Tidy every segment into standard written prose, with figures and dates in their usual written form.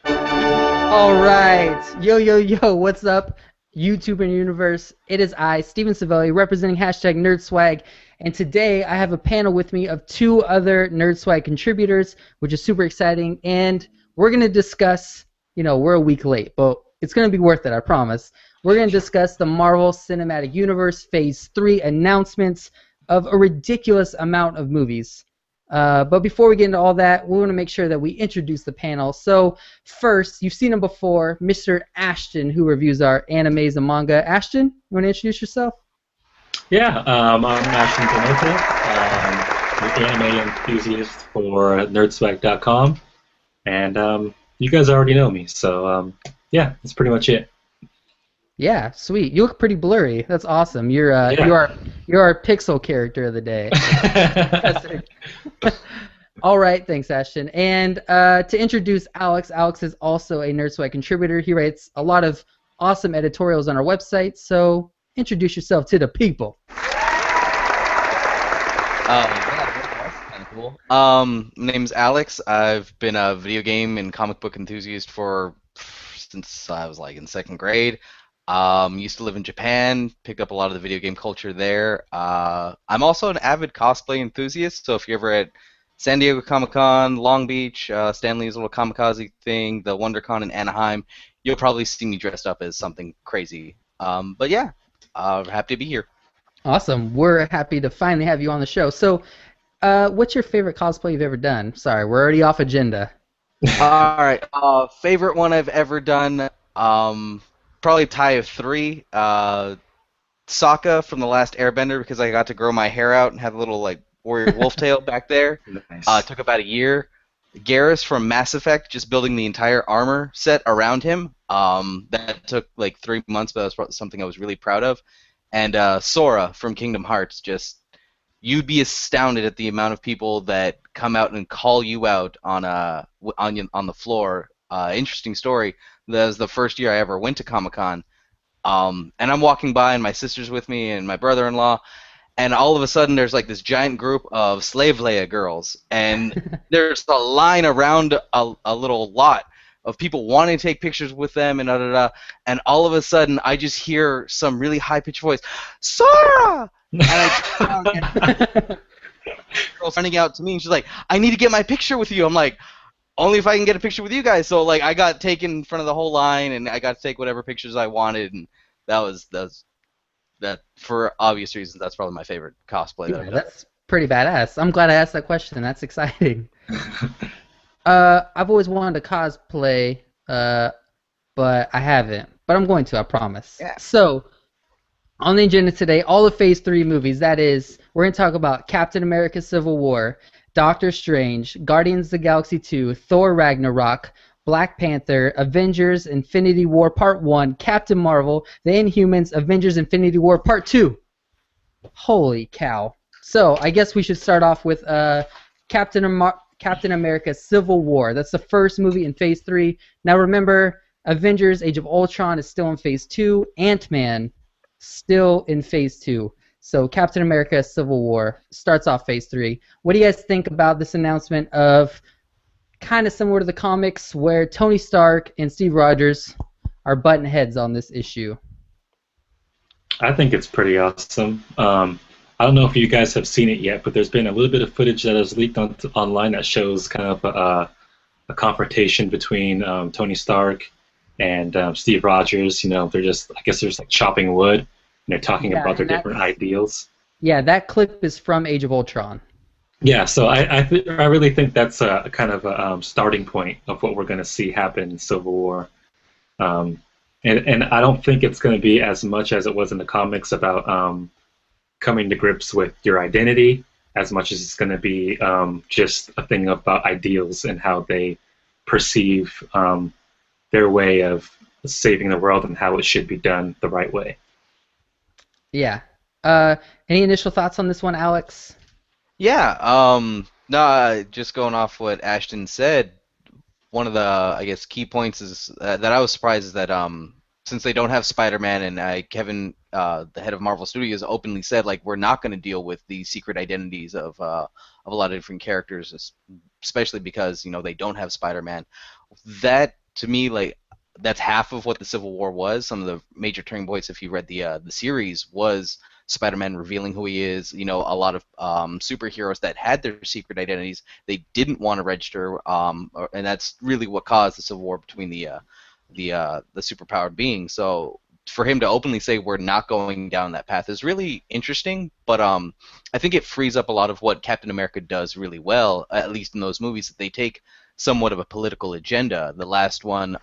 All right. Yo, yo, yo, what's up, YouTuber universe? It is I, Steven Savelli, representing #NerdSwag. And today I have a panel with me of two other NerdSwag contributors, which is super exciting. And we're going to discuss, we're a week late, but it's going to be worth it, I promise. We're going to discuss the Marvel Cinematic Universe Phase 3 announcements of a ridiculous amount of movies. But before we get into all that, we want to make sure that we introduce the panel. So first, you've seen him before, Mr. Ashton, who reviews our animes and manga. Ashton, you want to introduce yourself? Yeah, I'm Ashton Kanota, the anime enthusiast for nerdswag.com, and you guys already know me, so yeah, that's pretty much it. Yeah, sweet. You look pretty blurry. That's awesome. You're Yeah. you're our pixel character of the day. All right, thanks, Ashton. And to introduce Alex, Alex is also a NerdSwag contributor. He writes a lot of awesome editorials on our website. So introduce yourself to the people. Yeah, that's kind of cool. My name's Alex. I've been a video game and comic book enthusiast since I was like in second grade. Used to live in Japan, picked up a lot of the video game culture there. I'm also an avid cosplay enthusiast, so if you're ever at San Diego Comic Con, Long Beach, Stanley's little kamikaze thing, the WonderCon in Anaheim, you'll probably see me dressed up as something crazy. But yeah, happy to be here. Awesome. We're happy to finally have you on the show. So, what's your favorite cosplay you've ever done? Sorry, we're already off agenda. All right. Favorite one I've ever done. Probably tie of three. Sokka from the last Airbender because I got to grow my hair out and have a little like warrior wolf tail back there. Nice. Took about a year. Garrus from Mass Effect, just building the entire armor set around him. That took like 3 months, but that was something I was really proud of. And Sora from Kingdom Hearts, just you'd be astounded at the amount of people that come out and call you out on the floor. Interesting story. That was the first year I ever went to Comic Con, and I'm walking by, and my sister's with me, and my brother-in-law, and all of a sudden there's like this giant group of Slave Leia girls, and there's a line around a little lot of people wanting to take pictures with them, and da da da, and all of a sudden I just hear some really high-pitched voice, Sora! And girl's running out to me, and she's like, "I need to get my picture with you." I'm like, "Only if I can get a picture with you guys." So like, I got taken in front of the whole line, and I got to take whatever pictures I wanted, and that for obvious reasons. That's probably my favorite cosplay that Yeah, I've done. that's pretty badass. I'm glad I asked that question. That's exciting. I've always wanted to cosplay, but I haven't. But I'm going to, I promise. Yeah. So, on the agenda today, all the Phase 3 movies. That is, we're going to talk about Captain America Civil War, Doctor Strange, Guardians of the Galaxy 2, Thor Ragnarok, Black Panther, Avengers Infinity War Part 1, Captain Marvel, The Inhumans, Avengers Infinity War Part 2. Holy cow. So, I guess we should start off with Captain America Civil War. That's the first movie in Phase 3. Now remember, Avengers Age of Ultron is still in Phase 2. Ant-Man still in Phase 2. So Captain America Civil War starts off Phase 3. What do you guys think about this announcement of kind of similar to the comics where Tony Stark and Steve Rogers are button heads on this issue? I think it's pretty awesome. I don't know if you guys have seen it yet, but there's been a little bit of footage that has leaked online that shows kind of a confrontation between Tony Stark and Steve Rogers. You know, they're just, I guess, they're just like chopping wood, and they're talking Yeah, about their and different ideals. yeah, that clip is from Age of Ultron. Yeah, so I really think that's a kind of a starting point of what we're going to see happen in Civil War. Um, and I don't think it's going to be as much as it was in the comics about coming to grips with your identity, as much as it's going to be just a thing about ideals and how they perceive their way of saving the world and how it should be done the right way. Yeah. Uh, any initial thoughts on this one, Alex? Yeah. No, just going off what Ashton said. One of the, I guess, key points is that I was surprised is that since they don't have Spider-Man and Kevin, the head of Marvel Studios, openly said like we're not going to deal with the secret identities of a lot of different characters, especially because they don't have Spider-Man. that to me, like, that's half of what the Civil War was. Some of the major turning points, if you read the series, was Spider-Man revealing who he is. You know, a lot of superheroes that had their secret identities they didn't want to register, and that's really what caused the Civil War between the superpowered beings. So for him to openly say we're not going down that path is really interesting. But I think it frees up a lot of what Captain America does really well, at least in those movies, that they take somewhat of a political agenda. The last one,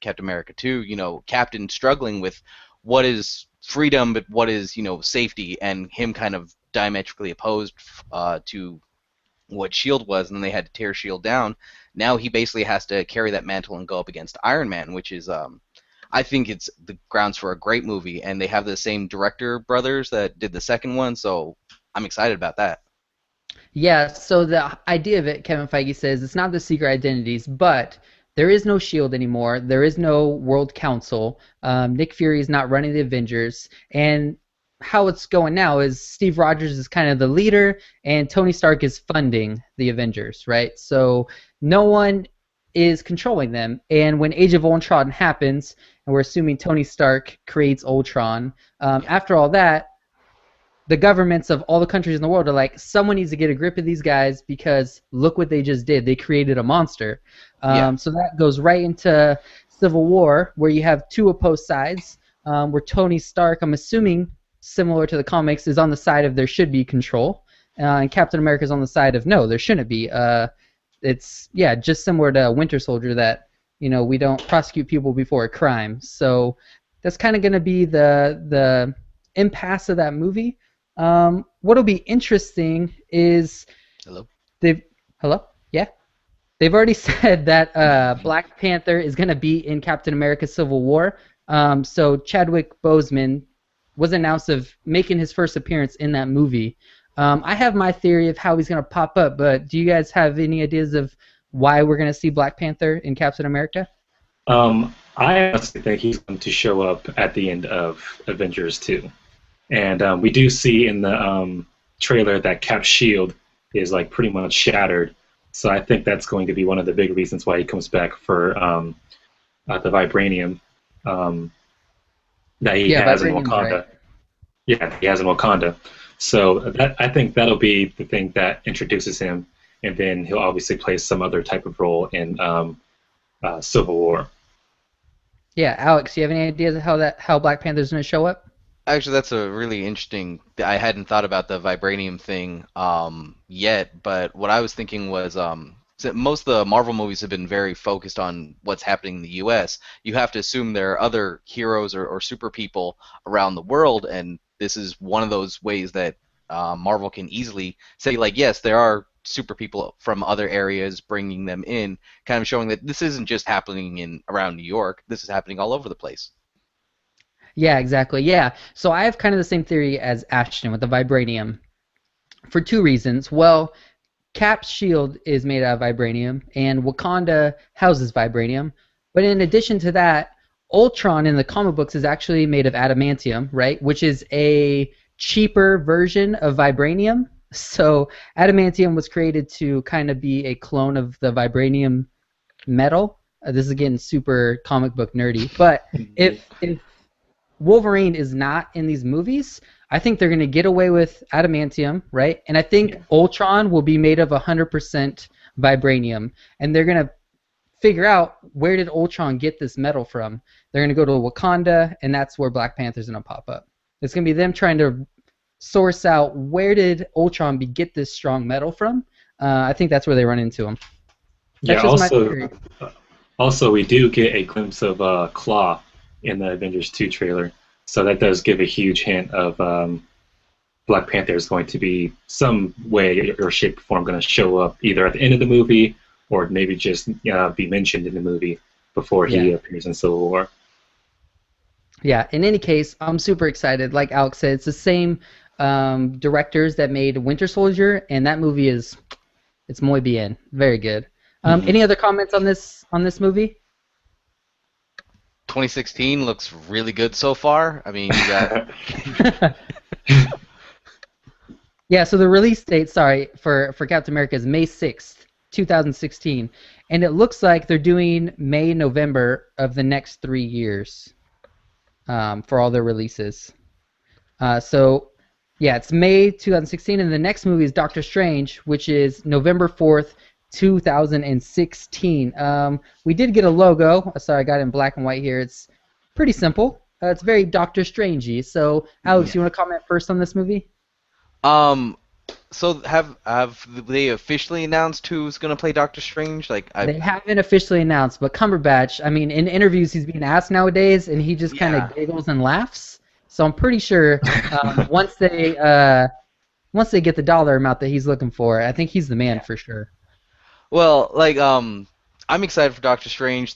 Captain America 2, you know, Captain struggling with what is freedom, but what is, you know, safety, and him kind of diametrically opposed to what Shield was, and then they had to tear Shield down. Now he basically has to carry that mantle and go up against Iron Man, which is, I think it's the grounds for a great movie, and they have the same director brothers that did the second one, so I'm excited about that. Yeah, so the idea of it, Kevin Feige says, it's not the secret identities, but there is no Shield anymore. There is no World Council. Nick Fury is not running the Avengers, and how it's going now is Steve Rogers is kind of the leader, and Tony Stark is funding the Avengers, right? So no one is controlling them. And when Age of Ultron happens, and we're assuming Tony Stark creates Ultron, after all that, the governments of all the countries in the world are like, someone needs to get a grip of these guys because look what they just did. They created a monster. So that goes right into Civil War, where you have two opposed sides, where Tony Stark, I'm assuming, similar to the comics, is on the side of there should be control, and Captain America is on the side of no, there shouldn't be. It's just similar to Winter Soldier, that we don't prosecute people before a crime. So that's kind of going to be the impasse of that movie. What'll be interesting is they've already said that Black Panther is going to be in Captain America: Civil War. So Chadwick Boseman was announced of making his first appearance in that movie. I have my theory of how he's going to pop up, but do you guys have any ideas of why we're going to see Black Panther in Captain America? I honestly think he's going to show up at the end of Avengers 2. And we do see in the trailer that Cap's shield is like pretty much shattered. So I think that's going to be one of the big reasons why he comes back for the vibranium that he has in Wakanda. Right. Yeah, he has in Wakanda. So I think that'll be the thing that introduces him, and then he'll obviously play some other type of role in Civil War. Yeah, Alex, do you have any ideas of how Black Panther's going to show up? Actually, that's a really interesting. I hadn't thought about the vibranium thing yet, but what I was thinking was so most of the Marvel movies have been very focused on what's happening in the U.S. You have to assume there are other heroes or super people around the world, and this is one of those ways that Marvel can easily say, like, yes, there are super people from other areas, bringing them in, kind of showing that this isn't just happening around New York. This is happening all over the place. Yeah, exactly. Yeah. So I have kind of the same theory as Ashton with the vibranium for two reasons. Well, Cap's shield is made out of vibranium, and Wakanda houses vibranium. But in addition to that, Ultron in the comic books is actually made of adamantium, right? Which is a cheaper version of vibranium. So adamantium was created to kind of be a clone of the vibranium metal. This is getting super comic book nerdy. But if Wolverine is not in these movies, I think they're going to get away with adamantium, right? And I think Ultron will be made of 100% vibranium. And they're going to figure out, where did Ultron get this metal from? They're going to go to Wakanda, and that's where Black Panther's going to pop up. It's going to be them trying to source out, where did Ultron get this strong metal from? I think that's where they run into him. That's also we do get a glimpse of Claw in the Avengers 2 trailer. So that does give a huge hint of Black Panther is going to be some way or shape or form going to show up either at the end of the movie or maybe just be mentioned in the movie before he appears in Civil War. Yeah, in any case, I'm super excited. Like Alex said, it's the same directors that made Winter Soldier, and that movie it's muy bien. Very good. Any other comments on this movie? 2016 looks really good so far. I mean, you got... Yeah, so the release date, for Captain America is May 6th, 2016, and it looks like they're doing May, November of the next 3 years for all their releases. So, yeah, it's May 2016, and the next movie is Doctor Strange, which is November 4th, 2016. We did get a logo. Sorry, I got it in black and white here. It's pretty simple. It's very Doctor Strangey. So, Alex, you want to comment first on this movie? So have they officially announced who's gonna play Doctor Strange? They haven't officially announced, but Cumberbatch, I mean, in interviews he's being asked nowadays, and he just kind of giggles and laughs. So I'm pretty sure once they get the dollar amount that he's looking for, I think he's the man for sure. Well, I'm excited for Doctor Strange.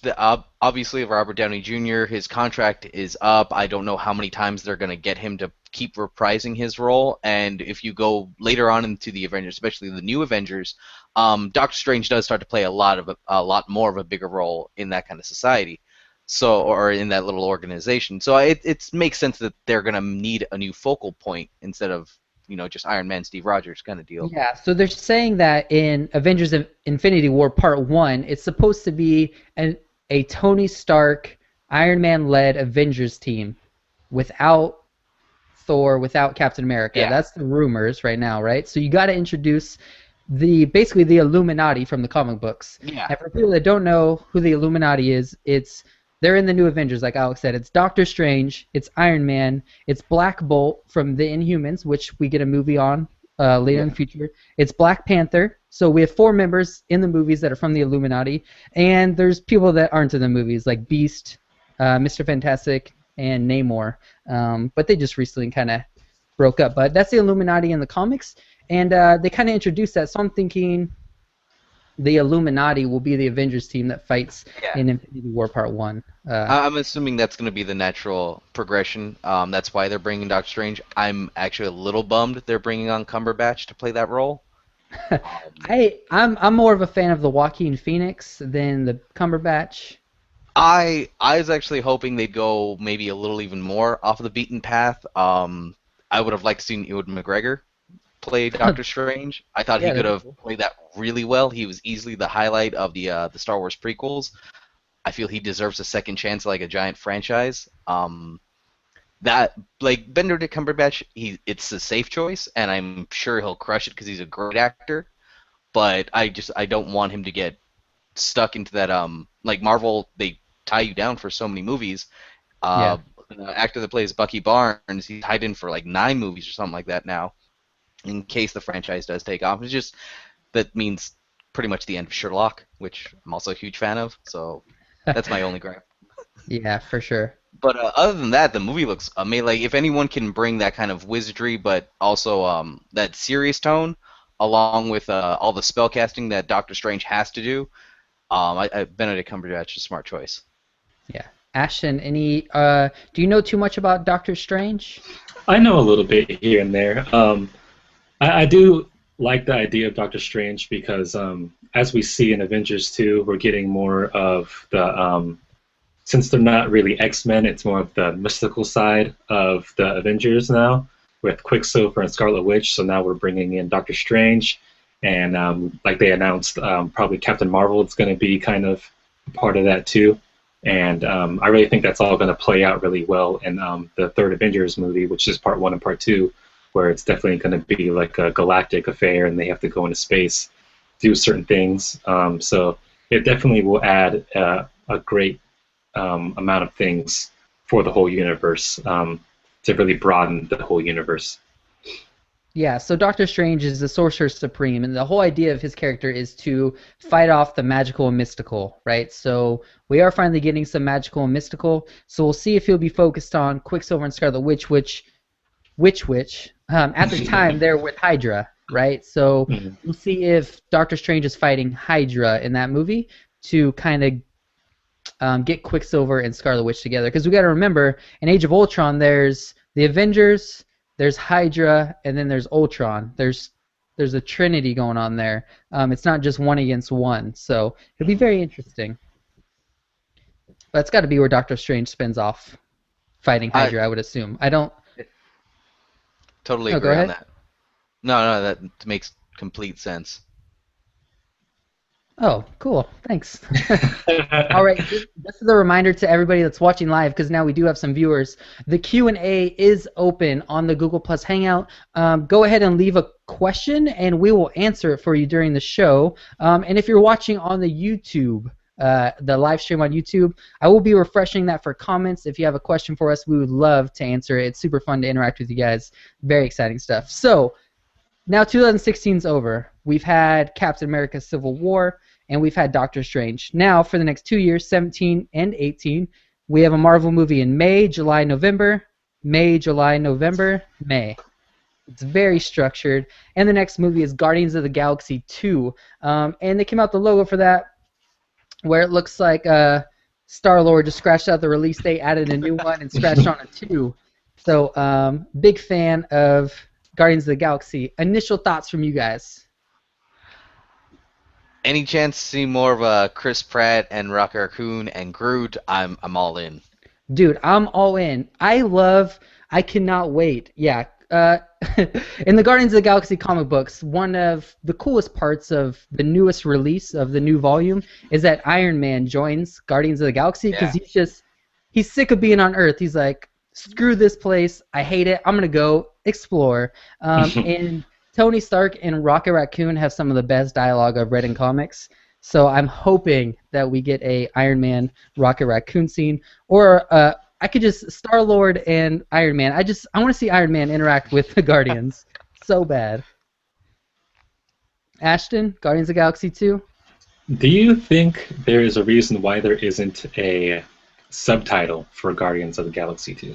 Obviously, Robert Downey Jr., his contract is up. I don't know how many times they're going to get him to keep reprising his role. And if you go later on into the Avengers, especially the new Avengers, Doctor Strange does start to play a lot more of a bigger role in that kind of society, or in that little organization. So it makes sense that they're going to need a new focal point instead of just Iron Man, Steve Rogers kind of deal. Yeah, so they're saying that in Avengers Infinity War Part 1, it's supposed to be a Tony Stark, Iron Man-led Avengers team without Thor, without Captain America. Yeah. That's the rumors right now, right? So you got to introduce basically the Illuminati from the comic books. Yeah. And for people that don't know who the Illuminati is, they're in the new Avengers, like Alex said. It's Doctor Strange, it's Iron Man, it's Black Bolt from the Inhumans, which we get a movie on later in the future. It's Black Panther. So we have 4 members in the movies that are from the Illuminati, and there's people that aren't in the movies, like Beast, Mr. Fantastic, and Namor. But they just recently kind of broke up. But that's the Illuminati in the comics, and they kind of introduced that. So I'm thinking the Illuminati will be the Avengers team that fights in Infinity War Part 1. I'm assuming that's going to be the natural progression. That's why they're bringing Doctor Strange. I'm actually a little bummed they're bringing on Cumberbatch to play that role. I'm more of a fan of the Joaquin Phoenix than the Cumberbatch. I was actually hoping they'd go maybe a little even more off of the beaten path. I would have liked to see Ewan McGregor play Doctor Strange. I thought he could have played that really well. He was easily the highlight of the Star Wars prequels. I feel he deserves a second chance, like a giant franchise. Benedict Cumberbatch, it's a safe choice, and I'm sure he'll crush it because he's a great actor. But I don't want him to get stuck into that. Like Marvel, they tie you down for so many movies. The actor that plays Bucky Barnes, he's tied in for like 9 movies or something like that now, in case the franchise does take off. It's just that means pretty much the end of Sherlock, which I'm also a huge fan of. So that's my only gripe. Yeah, for sure. But other than that, the movie looks amazing. Like, if anyone can bring that kind of wizardry, but also that serious tone, along with all the spellcasting that Doctor Strange has to do, Benedict Cumberbatch is a smart choice. Yeah. Ashton, do you know too much about Doctor Strange? I know a little bit here and there. I do like the idea of Doctor Strange because, as we see in Avengers 2, we're getting more of the, since they're not really X-Men, it's more of the mystical side of the Avengers now, with Quicksilver and Scarlet Witch. So now we're bringing in Doctor Strange, and like they announced, probably Captain Marvel is going to be kind of part of that too. And I really think that's all going to play out really well in the third Avengers movie, which is Part 1 and Part 2, where it's definitely going to be like a galactic affair, and they have to go into space, do certain things. So it definitely will add a great amount of things for the whole universe to really broaden the whole universe. Yeah, so Doctor Strange is the Sorcerer Supreme, and the whole idea of his character is to fight off the magical and mystical, right? So we are finally getting some magical and mystical, so we'll see if he'll be focused on Quicksilver and Scarlet Witch, which at the time they're with Hydra, right? So we'll see if Doctor Strange is fighting Hydra in that movie to kind of get Quicksilver and Scarlet Witch together. Because we got to remember, in Age of Ultron, there's the Avengers, there's Hydra, and then there's Ultron. There's a trinity going on there. It's not just one against one, so it'll be very interesting. But it's got to be where Doctor Strange spins off fighting Hydra, I would assume. I don't totally agree on that. No, that makes complete sense. Oh, cool. Thanks. All right, this is a reminder to everybody that's watching live because now we do have some viewers. The Q&A is open on the Google Plus Hangout. Go ahead and leave a question, and we will answer it for you during the show. And if you're watching on the YouTube, the live stream on YouTube, I will be refreshing that for comments. If you have a question for us, we would love to answer it. It's super fun to interact with you guys. Very exciting stuff. So now 2016 is over. We've had Captain America Civil War, and we've had Doctor Strange. Now, for the next 2 years, 17 and 18, we have a Marvel movie in May, July, November, May, July, November, May. It's very structured. And the next movie is Guardians of the Galaxy 2. And they came out the logo for that, where it looks like Star-Lord just scratched out the release date, added a new one, and scratched on a 2. So, big fan of Guardians of the Galaxy. Initial thoughts from you guys? Any chance to see more of Chris Pratt and Rocket Raccoon and Groot? I'm all in. Dude, I'm all in. I cannot wait. Yeah. In the Guardians of the Galaxy comic books, one of the coolest parts of the newest release of the new volume is that Iron Man joins Guardians of the Galaxy because he's sick of being on Earth. He's like, screw this place. I hate it. I'm going to go explore. And Tony Stark and Rocket Raccoon have some of the best dialogue I've read in comics. So I'm hoping that we get a Iron Man Rocket Raccoon scene, or I could just Star-Lord and Iron Man. I want to see Iron Man interact with the Guardians so bad. Ashton, Guardians of the Galaxy 2? Do you think there is a reason why there isn't a subtitle for Guardians of the Galaxy 2?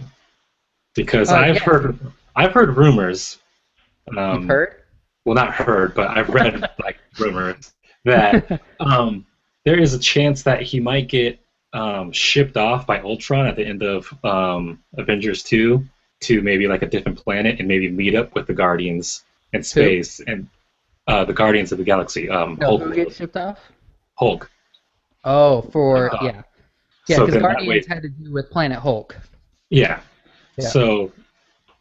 Because I've heard rumors. You've heard? Well, not heard, but I've read like rumors that there is a chance that he might get shipped off by Ultron at the end of Avengers 2 to maybe like a different planet and maybe meet up with the Guardians in space and the Guardians of the Galaxy. Hulk. Who gets shipped off? Hulk. Oh, yeah. Yeah, So because then Guardians had to do with Planet Hulk. Yeah. So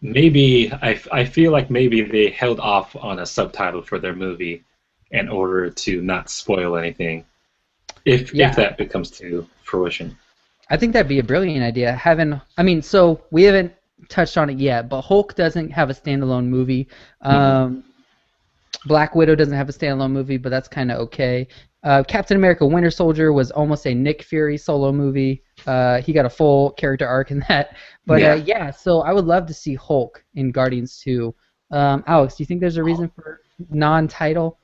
maybe I feel like maybe they held off on a subtitle for their movie in order to not spoil anything if that becomes to fruition. I think that'd be a brilliant idea. So we haven't touched on it yet, but Hulk doesn't have a standalone movie. Black Widow doesn't have a standalone movie, but that's kind of okay. Captain America Winter Soldier was almost a Nick Fury solo movie. He got a full character arc in that. But so I would love to see Hulk in Guardians 2. Alex, do you think there's a reason for non-title?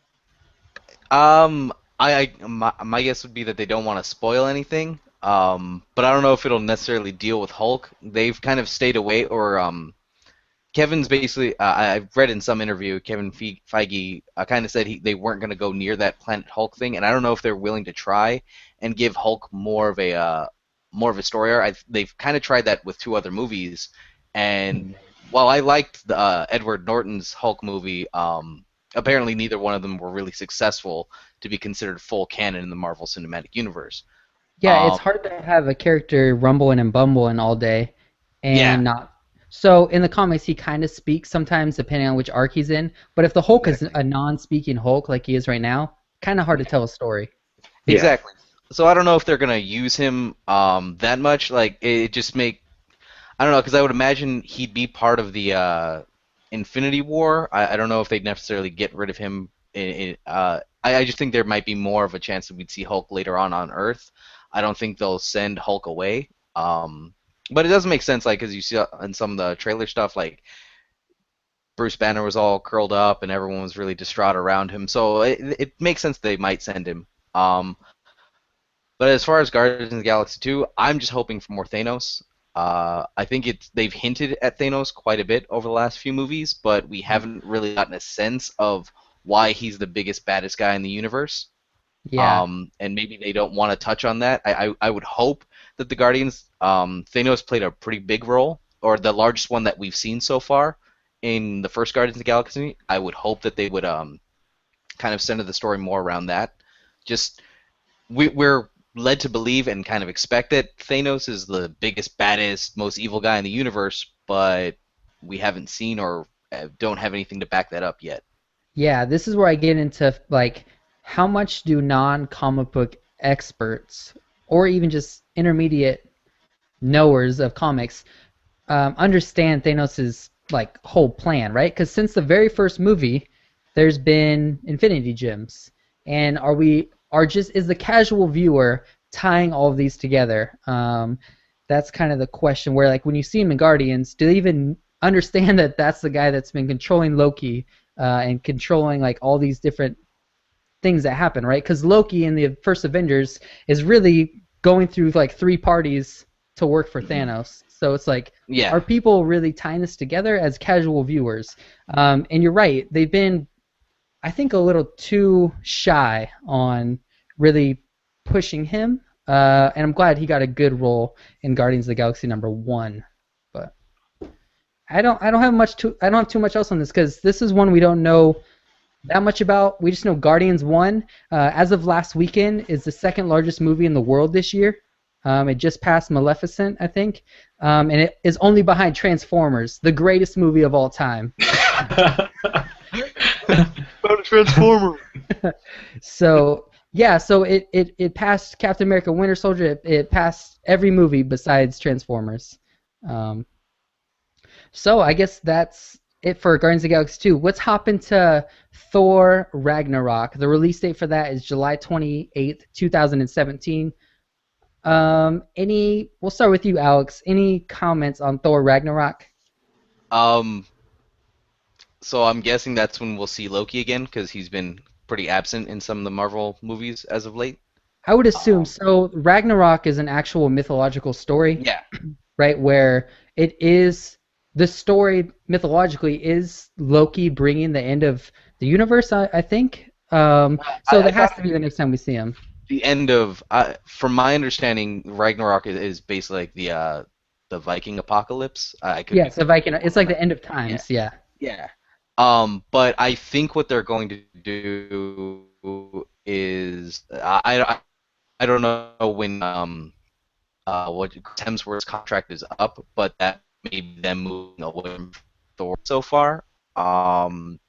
My guess would be that they don't want to spoil anything. But I don't know if it'll necessarily deal with Hulk. They've kind of stayed away, or Kevin's basically. I've read in some interview, Kevin Feige kind of said they weren't going to go near that Planet Hulk thing, and I don't know if they're willing to try and give Hulk more of a story arc. They've kind of tried that with 2 other movies, and while I liked Edward Norton's Hulk movie, apparently neither one of them were really successful to be considered full canon in the Marvel Cinematic Universe. Yeah, it's hard to have a character rumbling and bumbling all day and not. So in the comics, he kind of speaks sometimes depending on which arc he's in. But if the Hulk is a non-speaking Hulk like he is right now, kind of hard to tell a story. Exactly. So I don't know if they're gonna use him that much. Like it just I don't know, because I would imagine he'd be part of the Infinity War. I don't know if they'd necessarily get rid of him. I just think there might be more of a chance that we'd see Hulk later on Earth. I don't think they'll send Hulk away. But it does make sense, like, because you see in some of the trailer stuff, like, Bruce Banner was all curled up and everyone was really distraught around him. So it makes sense they might send him. But as far as Guardians of the Galaxy 2, I'm just hoping for more Thanos. I think they've hinted at Thanos quite a bit over the last few movies, but we haven't really gotten a sense of why he's the biggest, baddest guy in the universe. Yeah. And maybe they don't want to touch on that. I would hope that the Guardians, Thanos played a pretty big role, or the largest one that we've seen so far in the first Guardians of the Galaxy. I would hope that they would kind of center the story more around that. Just we're led to believe and kind of expect that Thanos is the biggest, baddest, most evil guy in the universe, but we haven't seen or don't have anything to back that up yet. Yeah, this is where I get into, like, how much do non-comic book experts or even just intermediate knowers of comics understand Thanos' like whole plan, right? Because since the very first movie, there's been Infinity Gems, and is the casual viewer tying all of these together? That's kind of the question. Where like when you see him in Guardians, do they even understand that that's the guy that's been controlling Loki and controlling like all these different things that happen, right? Because Loki in the first Avengers is really going through like three parties to work for Thanos. So it's like, are people really tying this together as casual viewers? And you're right, they've been, I think, a little too shy on really pushing him. And I'm glad he got a good role in Guardians of the Galaxy #1. But I don't have too much else on this because this is one we don't know that much about. We just know Guardians 1, as of last weekend, is the second largest movie in the world this year. It just passed Maleficent, I think, and it is only behind Transformers, the greatest movie of all time. About a Transformer. So it passed Captain America: Winter Soldier. It passed every movie besides Transformers. So I guess that's it for Guardians of the Galaxy 2. Let's hop into Thor Ragnarok. The release date for that is July 28th, 2017. We'll start with you, Alex. Any comments on Thor Ragnarok? So I'm guessing that's when we'll see Loki again, because he's been pretty absent in some of the Marvel movies as of late. I would assume so. Ragnarok is an actual mythological story. Yeah. Right, where it is the story mythologically is Loki bringing the end of the universe, I think. So that has to be the next time we see him. The end of, from my understanding, Ragnarok is basically like the Viking apocalypse. It's the Viking. It's like the end of times. Yeah. But I think what they're going to do is I don't know when what Hemsworth's contract is up, but that may be them moving away from Thor so far. And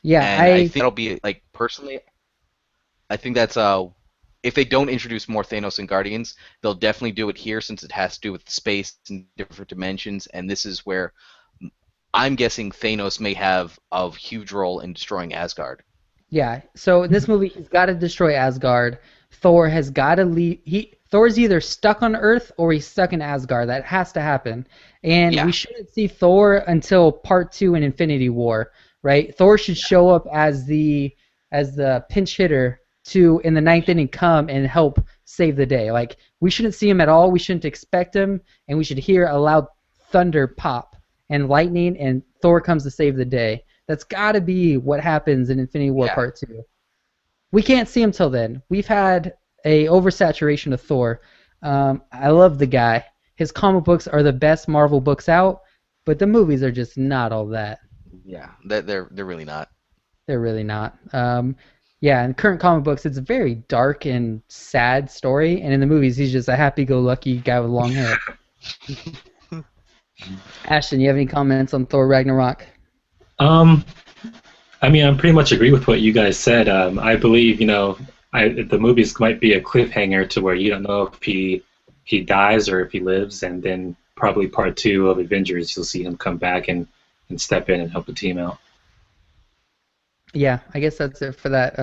I think it'll be like, personally, I think that's if they don't introduce more Thanos and Guardians, they'll definitely do it here, since it has to do with space and different dimensions, and this is where I'm guessing Thanos may have a huge role in destroying Asgard. Yeah. So in this movie, he's got to destroy Asgard. Thor has got to leave. Thor's either stuck on Earth or he's stuck in Asgard. That has to happen. And we shouldn't see Thor until Part 2 in Infinity War, right? Thor should show up as the pinch hitter to, in the 9th inning, come and help save the day. Like, we shouldn't see him at all. We shouldn't expect him, and we should hear a loud thunder pop and lightning, and Thor comes to save the day. That's got to be what happens in Infinity War Part 2. We can't see him till then. We've had a oversaturation of Thor. I love the guy. His comic books are the best Marvel books out, but the movies are just not all that. Yeah, they're really not. They're really not. In current comic books, it's a very dark and sad story, and in the movies, he's just a happy-go-lucky guy with long hair. Ashton, you have any comments on Thor Ragnarok? I mean, I pretty much agree with what you guys said. I believe, the movies might be a cliffhanger to where you don't know if he dies or if he lives, and then probably Part 2 of Avengers, you'll see him come back and step in and help the team out. Yeah, I guess that's it for that.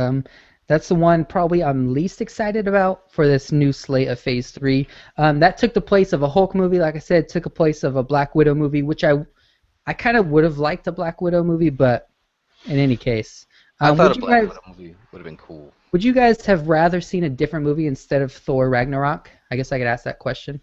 That's the one probably I'm least excited about for this new slate of Phase 3. That took the place of a Hulk movie, like I said, took the place of a Black Widow movie, which I kind of would have liked a Black Widow movie, but in any case. I thought a Black Widow movie would have been cool. Would you guys have rather seen a different movie instead of Thor Ragnarok? I guess I could ask that question.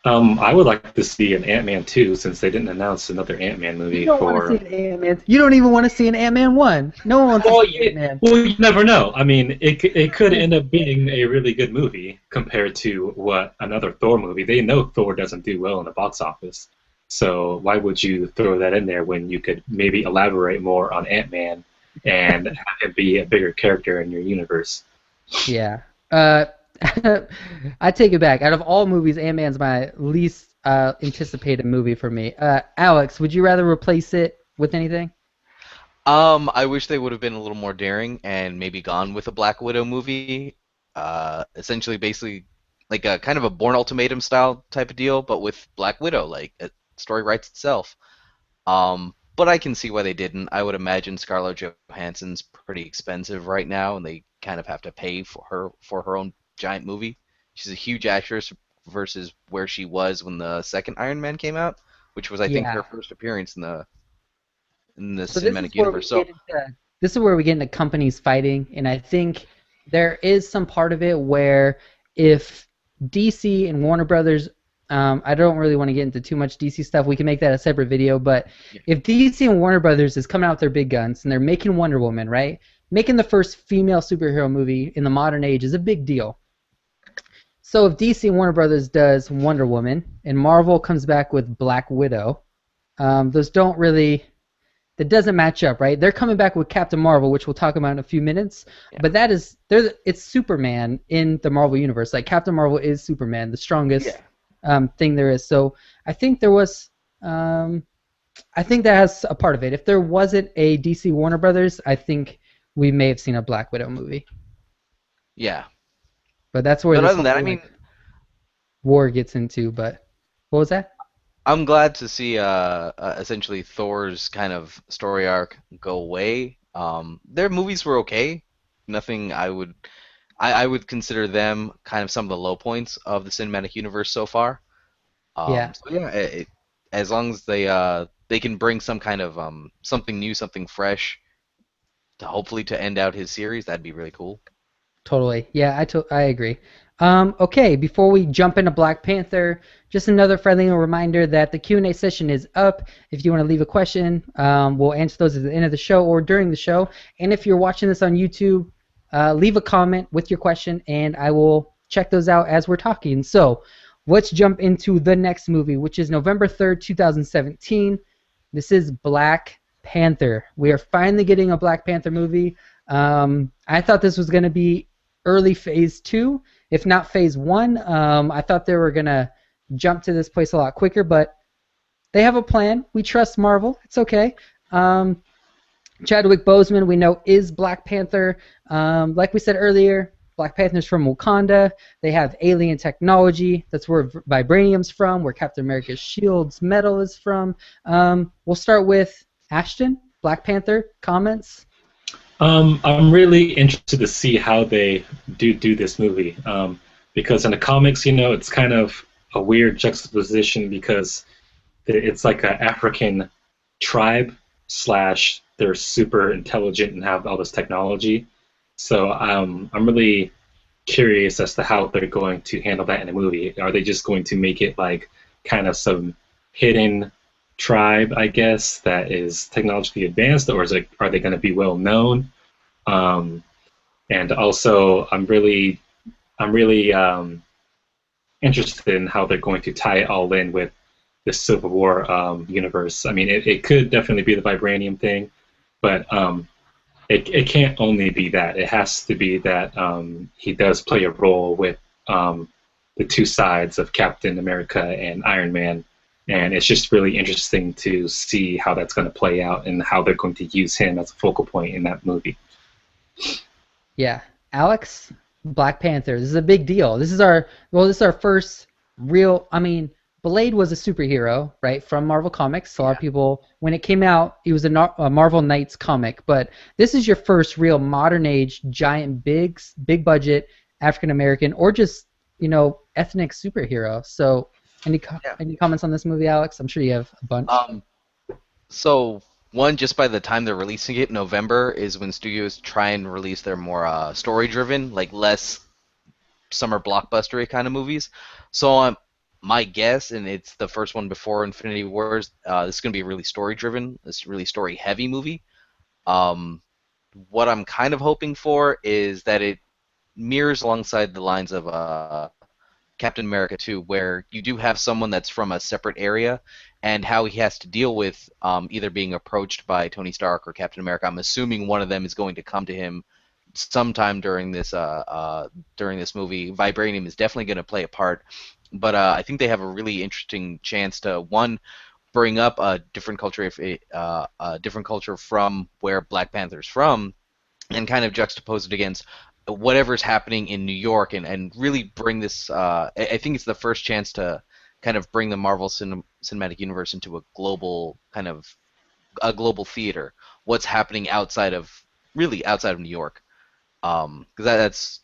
I would like to see an Ant-Man 2, since they didn't announce another Ant-Man movie. You don't want to see an Ant-Man. You don't even want to see an Ant-Man 1. No one wants to see Ant-Man. Well, you never know. I mean, it could end up being a really good movie compared to what another Thor movie. They know Thor doesn't do well in the box office, so why would you throw that in there when you could maybe elaborate more on Ant-Man and have him be a bigger character in your universe? Yeah. I take it back. Out of all movies, Ant-Man's my least anticipated movie for me. Alex, would you rather replace it with anything? I wish they would have been a little more daring and maybe gone with a Black Widow movie. Essentially, basically, like a kind of a Born Ultimatum style type of deal, but with Black Widow. Like, a story writes itself. But I can see why they didn't. I would imagine Scarlett Johansson's pretty expensive right now, and they kind of have to pay for her own giant movie. She's a huge actress versus where she was when the second Iron Man came out, which was I think her Yeah. first appearance in the So this cinematic is where universe. we So get into companies fighting, and I think there is some part of it where if DC and Warner Brothers, I don't really want to get into too much DC stuff. We can make that a separate video, but yeah, if DC and Warner Brothers is coming out with their big guns and they're making Wonder Woman, right? Making the first female superhero movie in the modern age is a big deal. So if DC and Warner Brothers does Wonder Woman and Marvel comes back with Black Widow, those don't really that doesn't match up, right? They're coming back with Captain Marvel, which we'll talk about in a few minutes. yeah, But it's Superman in the Marvel universe. Like Captain Marvel is Superman, the strongest yeah, thing there is. So I think there was, I think that has a part of it. If there wasn't a DC Warner Brothers, I think we may have seen a Black Widow movie. yeah. But that's where But this other than that, I whole mean, like war gets into. But what was that? I'm glad to see essentially Thor's kind of story arc go away. Their movies were okay. Nothing I would consider them kind of some of the low points of the cinematic universe so far. Yeah, So yeah, as long as they can bring some kind of something new, something fresh to hopefully to end out his series, that'd be really cool. totally. Yeah, I agree. Okay, before we jump into Black Panther, just another friendly reminder that the Q&A session is up. If you want to leave a question, we'll answer those at the end of the show or during the show. And if you're watching this on YouTube, leave a comment with your question, and I will check those out as we're talking. So let's jump into the next movie, which is November 3rd, 2017. This is Black Panther. We are finally getting a Black Panther movie. I thought this was going to be early phase 2, if not phase 1. I thought they were going to jump to this place a lot quicker, but they have a plan. We trust Marvel. It's okay. Chadwick Boseman, we know, is Black Panther. Like we said earlier, Black Panther's from Wakanda. They have alien technology. That's where vibranium's from, where Captain America's shield's metal is from. We'll start with Ashton, Black Panther, comments? I'm really interested to see how they do this movie, because in the comics, it's kind of a weird juxtaposition because it's like an African tribe slash they're super intelligent and have all this technology. So I'm really curious as to how they're going to handle that in a movie. Are they just going to make it like kind of some hidden tribe, I guess, that is technologically advanced, or are they going to be well known? Um, and also, I'm really interested in how they're going to tie it all in with the Civil War universe. I mean, it could definitely be the vibranium thing, but it can't only be that. It has to be that he does play a role with the two sides of Captain America and Iron Man, and it's just really interesting to see how that's going to play out and how they're going to use him as a focal point in that movie. Yeah. Alex, Black Panther. This is a big deal. This is our first real, I mean, Blade was a superhero, right, from Marvel Comics. A lot of Yeah. people, when it came out, it was a Marvel Knights comic, but this is your first real modern age, giant, big budget African American or just, ethnic superhero. So, Yeah. any comments on this movie, Alex? I'm sure you have a bunch. So one, just by the time they're releasing it, November is when studios try and release their more story-driven, like less summer blockbustery kind of movies. So my guess, and it's the first one before Infinity Wars, this is going to be really story-driven. It's a really story-heavy movie. Um, what I'm kind of hoping for is that it mirrors alongside the lines of Captain America 2, where you do have someone that's from a separate area, and how he has to deal with either being approached by Tony Stark or Captain America. I'm assuming one of them is going to come to him sometime during this movie. Vibranium is definitely going to play a part, but I think they have a really interesting chance to one bring up a different culture, a different culture from where Black Panther's from, and kind of juxtapose it against whatever's happening in New York, and really bring this. I think it's the first chance to kind of bring the Marvel Cinematic Universe into a global theater. What's happening outside of New York? Because that's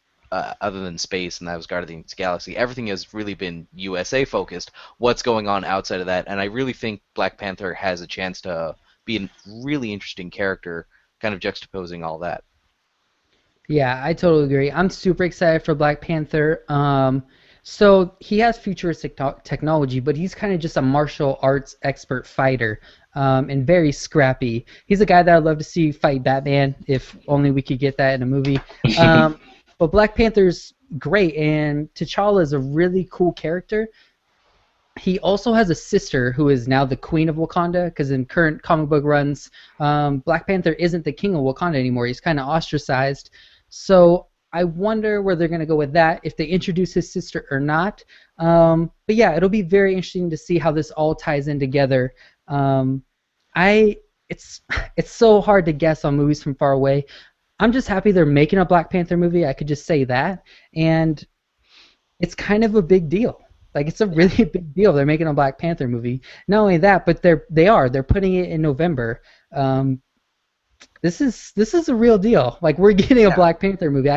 other than space, and that was Guardians of the Galaxy. Everything has really been USA focused. What's going on outside of that? And I really think Black Panther has a chance to be a really interesting character, kind of juxtaposing all that. Yeah, I totally agree. I'm super excited for Black Panther. So he has futuristic technology, but he's kind of just a martial arts expert fighter, and very scrappy. He's a guy that I'd love to see fight Batman, if only we could get that in a movie. But Black Panther's great, and T'Challa is a really cool character. He also has a sister who is now the Queen of Wakanda, because in current comic book runs, Black Panther isn't the King of Wakanda anymore. He's kind of ostracized. So I wonder where they're going to go with that, if they introduce his sister or not. But yeah, it'll be very interesting to see how this all ties in together. It's so hard to guess on movies from far away. I'm just happy they're making a Black Panther movie. I could just say that. And it's kind of a big deal. Like, it's a really big deal. They're making a Black Panther movie. Not only that, but they're putting it in November. This is a real deal. Like, we're getting a Black Panther movie.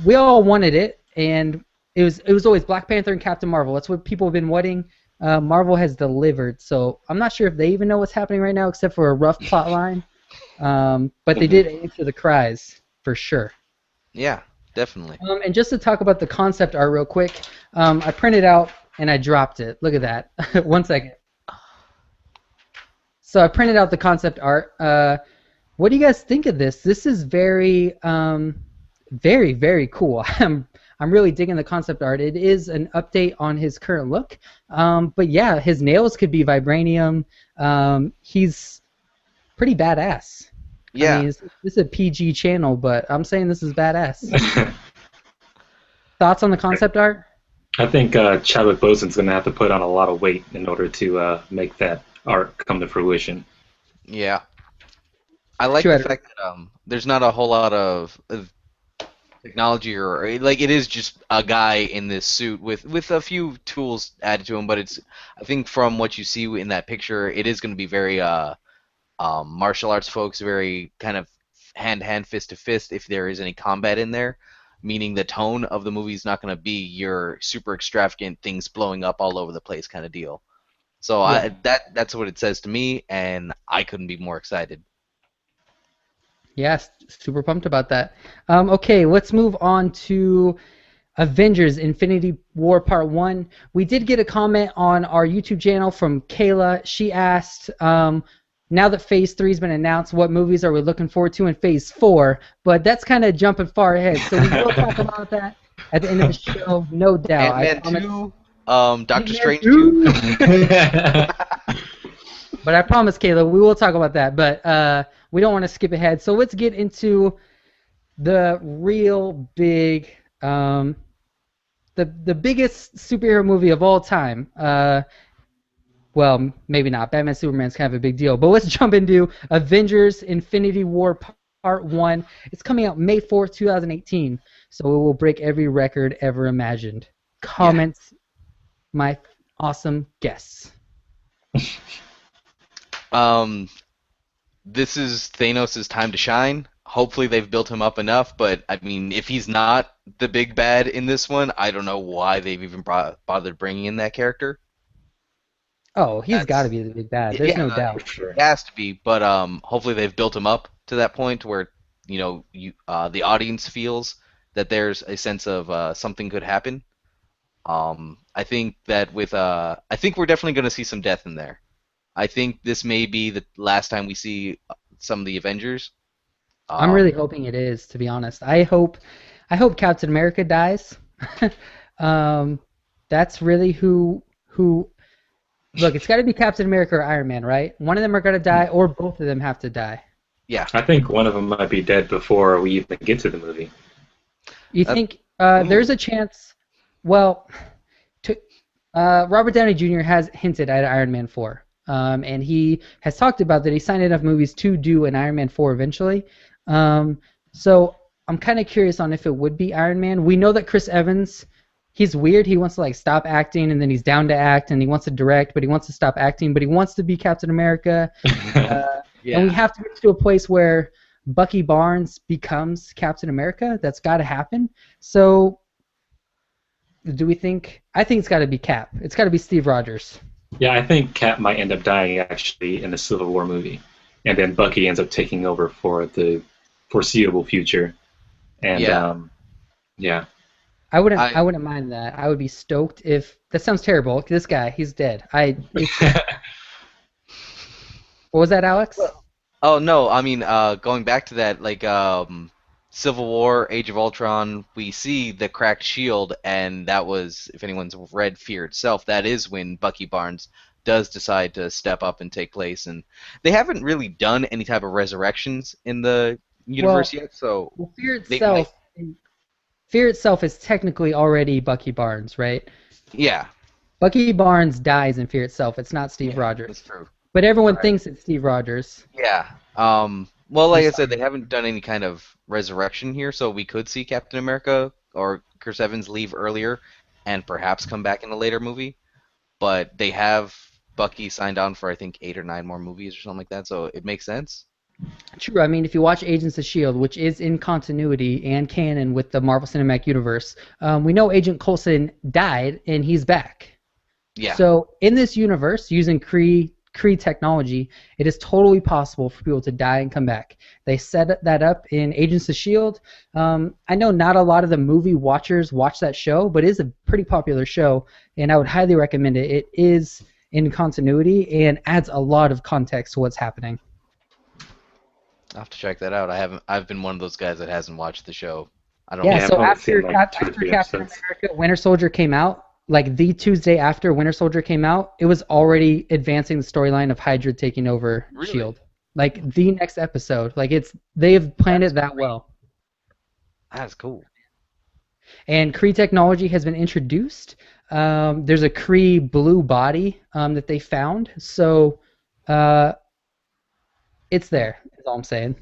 We all wanted it, and it was always Black Panther and Captain Marvel. That's what people have been wanting. Marvel has delivered. So I'm not sure if they even know what's happening right now, except for a rough plot line. But they did answer the cries for sure. Yeah, definitely. And just to talk about the concept art real quick, I printed out and I dropped it. Look at that. 1 second. So I printed out the concept art. What do you guys think of this? This is very, very, very cool. I'm really digging the concept art. It is an update on his current look. But yeah, his nails could be vibranium. He's pretty badass. Yeah. I mean, this is a PG channel, but I'm saying this is badass. Thoughts on the concept art? I think Chadwick Boseman's going to have to put on a lot of weight in order to make that art come to fruition. Yeah. I like the fact that there's not a whole lot of technology, or like, it is just a guy in this suit with a few tools added to him, but I think from what you see in that picture, it is going to be very martial arts folks, very kind of hand, fist to fist, if there is any combat in there, meaning the tone of the movie is not going to be your super extravagant things blowing up all over the place kind of deal. So yeah. That's what it says to me, and I couldn't be more excited. Yes, super pumped about that. Okay, let's move on to Avengers Infinity War Part 1. We did get a comment on our YouTube channel from Kayla. She asked, now that Phase 3 has been announced, what movies are we looking forward to in Phase 4? But that's kind of jumping far ahead, so we will talk about that at the end of the show, no doubt. Ant-Man 2, Doctor Strange 2. But I promise, Kayla, we will talk about that. But we don't want to skip ahead. So let's get into the real big, the biggest superhero movie of all time. Well, maybe not. Batman Superman's kind of a big deal. But let's jump into Avengers Infinity War Part 1. It's coming out May 4th, 2018. So it will break every record ever imagined. Comments, my awesome guests. This is Thanos' time to shine. Hopefully they've built him up enough, but I mean, if he's not the big bad in this one, I don't know why they've even bothered bringing in that character. Oh, he's got to be the big bad. There's no doubt. Sure. He has to be, but hopefully they've built him up to that point where the audience feels that there's a sense of something could happen. I think that I think we're definitely going to see some death in there. I think this may be the last time we see some of the Avengers. I'm really hoping it is, to be honest. I hope Captain America dies. That's really who. Look, it's got to be Captain America or Iron Man, right? One of them are going to die, or both of them have to die. Yeah. I think one of them might be dead before we even get to the movie. You think there's a chance? Well, Robert Downey Jr. has hinted at Iron Man 4. And he has talked about that he signed enough movies to do an Iron Man 4 eventually. So I'm kind of curious on if it would be Iron Man. We know that Chris Evans, he's weird. He wants to like stop acting, and then he's down to act, and he wants to direct, but he wants to stop acting, but he wants to be Captain America. Yeah. And we have to get to a place where Bucky Barnes becomes Captain America. That's got to happen. So do we think? I think it's got to be Cap. It's got to be Steve Rogers. Yeah, I think Cap might end up dying actually in the Civil War movie, and then Bucky ends up taking over for the foreseeable future. And yeah. I wouldn't mind that. I would be stoked if that sounds terrible. This guy, he's dead. What was that, Alex? Oh no, I mean, going back to that, like Civil War, Age of Ultron, we see the cracked shield, and that was, if anyone's read Fear Itself, that is when Bucky Barnes does decide to step up and take place. And they haven't really done any type of resurrections in the universe yet, so Fear Itself is technically already Bucky Barnes, right? Yeah. Bucky Barnes dies in Fear Itself. It's not Steve Rogers. That's true. But everyone thinks it's Steve Rogers. Yeah. Well, like I said, they haven't done any kind of resurrection here, so we could see Captain America or Chris Evans leave earlier and perhaps come back in a later movie. But they have Bucky signed on for, I think, 8 or 9 more movies or something like that, so it makes sense. True. I mean, if you watch Agents of S.H.I.E.L.D., which is in continuity and canon with the Marvel Cinematic Universe, we know Agent Coulson died, and he's back. Yeah. So in this universe, using Kree technology, it is totally possible for people to die and come back. They set that up in Agents of S.H.I.E.L.D. I know not a lot of the movie watchers watch that show, but it is a pretty popular show, and I would highly recommend it. It is in continuity and adds a lot of context to what's happening. I'll have to check that out. I've been one of those guys that hasn't watched the show. I don't Yeah, know. so I've after seen, like, 2 or 3 Captain episodes. America Winter Soldier came out, like the Tuesday after Winter Soldier came out, it was already advancing the storyline of Hydra taking over Really? S.H.I.E.L.D. Like the next episode. Like they have planned it that well. That's cool. And Kree technology has been introduced. There's a Kree blue body that they found. So it's there, is all I'm saying.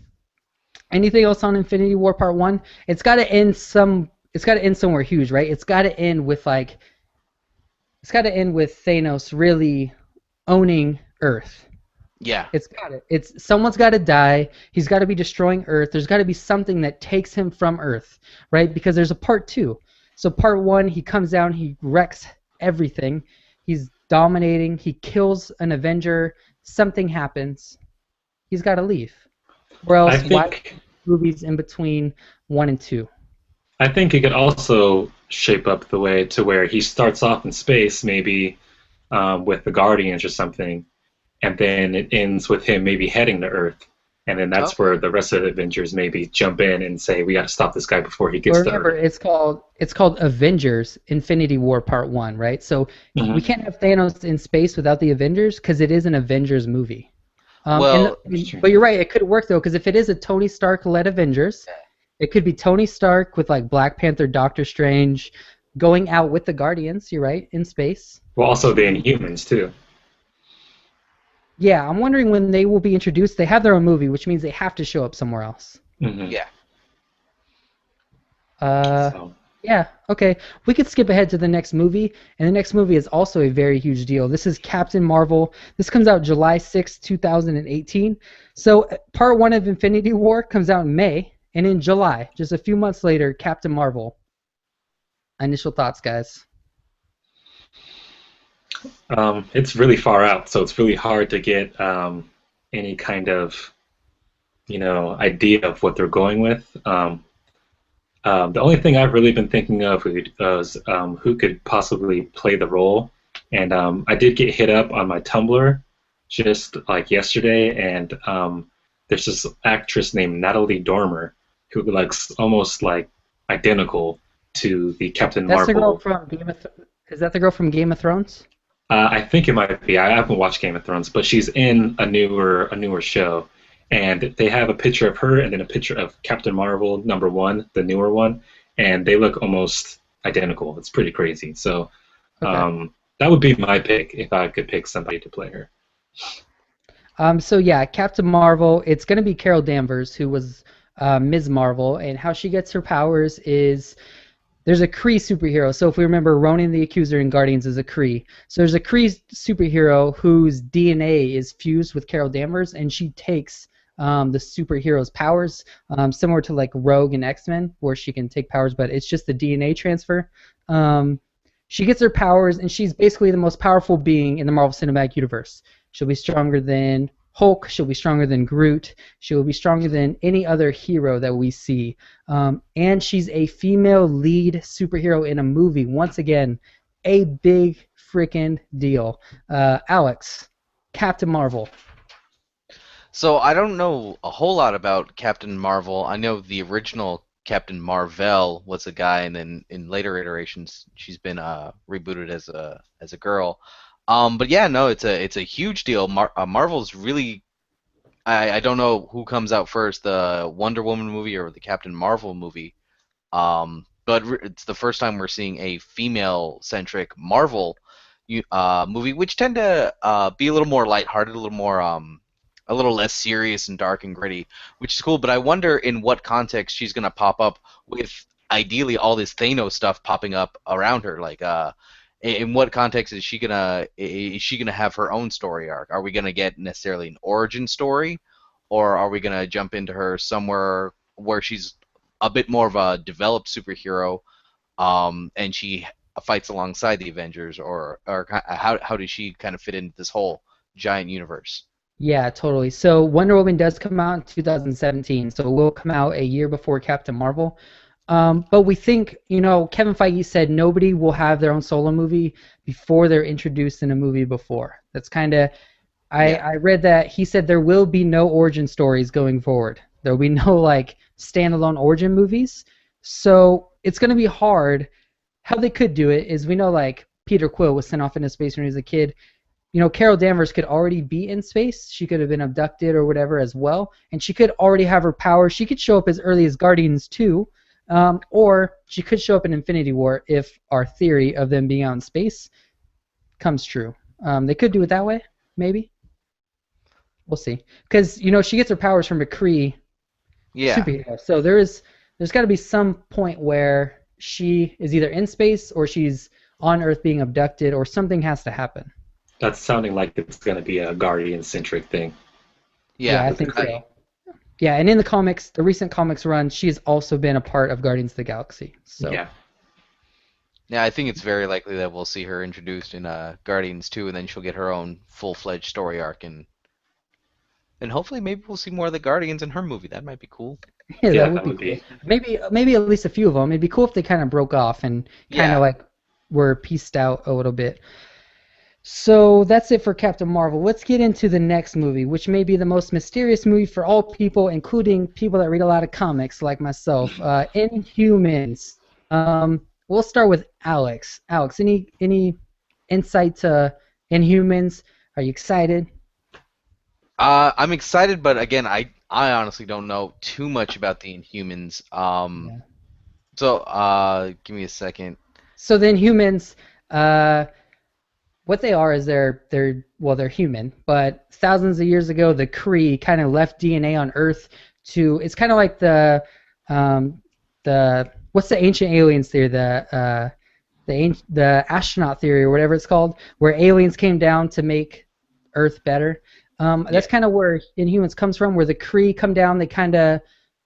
Anything else on Infinity War Part 1? It's got to end somewhere huge, right? It's got to end with Thanos really owning Earth. Yeah. Someone's got to die. He's got to be destroying Earth. There's got to be something that takes him from Earth, right? Because there's a Part 2. So Part 1, he comes down, he wrecks everything. He's dominating. He kills an Avenger. Something happens. He's got to leave. Or else, why movies in between 1 and 2? I think it could also shape up the way to where he starts off in space, maybe with the Guardians or something, and then it ends with him maybe heading to Earth, and then that's where the rest of the Avengers maybe jump in and say, "We got to stop this guy before he gets to Remember, Earth." it's called Avengers: Infinity War Part 1, right? So we can't have Thanos in space without the Avengers because it is an Avengers movie. But you're right, it could work though, because if it is a Tony Stark-led Avengers, it could be Tony Stark with like Black Panther, Doctor Strange, going out with the Guardians. You're right, in space. Well, also the Inhumans too. Yeah, I'm wondering when they will be introduced. They have their own movie, which means they have to show up somewhere else. Mm-hmm. Yeah. Yeah, okay. We could skip ahead to the next movie, and the next movie is also a very huge deal. This is Captain Marvel. This comes out July 6, 2018. So Part 1 of Infinity War comes out in May, and in July, just a few months later, Captain Marvel. Initial thoughts, guys? It's really far out, so it's really hard to get any kind of, idea of what they're going with. The only thing I've really been thinking of was who could possibly play the role, and I did get hit up on my Tumblr just like yesterday, and there's this actress named Natalie Dormer who looks almost like identical to the Captain Marvel. The girl from Is that the girl from Game of Thrones? I think it might be. I haven't watched Game of Thrones, but she's in a newer show. And they have a picture of her and then a picture of Captain Marvel #1, the newer one, and they look almost identical. It's pretty crazy. So, Okay. That would be my pick if I could pick somebody to play her. So yeah, Captain Marvel. It's gonna be Carol Danvers, who was Ms. Marvel, and how she gets her powers is there's a Kree superhero. So if we remember, Ronan the Accuser in Guardians is a Kree. So there's a Kree superhero whose DNA is fused with Carol Danvers, and she takes the superhero's powers, similar to like Rogue and X-Men, where she can take powers, but it's just the DNA transfer. She gets her powers, and she's basically the most powerful being in the Marvel Cinematic Universe. She'll be stronger than Hulk. She'll be stronger than Groot. She will be stronger than any other hero that we see. And she's a female lead superhero in a movie. Once again, a big freaking deal. Alex, Captain Marvel. So I don't know a whole lot about Captain Marvel. I know the original Captain Marvel was a guy, and then in later iterations, she's been rebooted as a girl. But yeah, no, it's a huge deal. Marvel's really, I don't know who comes out first, the Wonder Woman movie or the Captain Marvel movie. But it's the first time we're seeing a female-centric Marvel movie, which tend to be a little more lighthearted, a little less serious and dark and gritty, which is cool. But I wonder in what context she's gonna pop up with ideally all this Thanos stuff popping up around her. Like, in what context is she gonna have her own story arc? Are we gonna get necessarily an origin story, or are we gonna jump into her somewhere where she's a bit more of a developed superhero, and she fights alongside the Avengers, or how does she kind of fit into this whole giant universe? Yeah, totally. So Wonder Woman does come out in 2017, so it will come out a year before Captain Marvel. But we think, Kevin Feige said nobody will have their own solo movie before they're introduced in a movie before. That's kind of, I read that he said there will be no origin stories going forward. There will be no like standalone origin movies. So it's going to be hard. How they could do it is we know like Peter Quill was sent off into space when he was a kid. Carol Danvers could already be in space. She could have been abducted or whatever as well, and she could already have her powers. She could show up as early as Guardians 2, or she could show up in Infinity War if our theory of them being out in space comes true. They could do it that way, maybe. We'll see. Because, she gets her powers from a Kree superhero. So there's got to be some point where she is either in space or she's on Earth being abducted, or something has to happen. That's sounding like it's going to be a Guardian-centric thing. Yeah, I think so. Yeah, and in the comics, the recent comics run, she's also been a part of Guardians of the Galaxy. So. Yeah, I think it's very likely that we'll see her introduced in Guardians 2, and then she'll get her own full-fledged story arc, and hopefully maybe we'll see more of the Guardians in her movie. That might be cool. Yeah, that would be cool. Maybe at least a few of them. It'd be cool if they kind of broke off and kind of like were pieced out a little bit. So that's it for Captain Marvel. Let's get into the next movie, which may be the most mysterious movie for all people, including people that read a lot of comics like myself. Inhumans. We'll start with Alex. Alex, any insight to Inhumans? Are you excited? I'm excited, but again, I honestly don't know too much about the Inhumans. So give me a second. So the Inhumans, what they are is they're human, but thousands of years ago the Kree kind of left DNA on Earth it's kind of like the what's the ancient aliens theory, the astronaut theory or whatever it's called, where aliens came down to make Earth better. That's kind of where Inhumans comes from, where the Kree come down, they kind of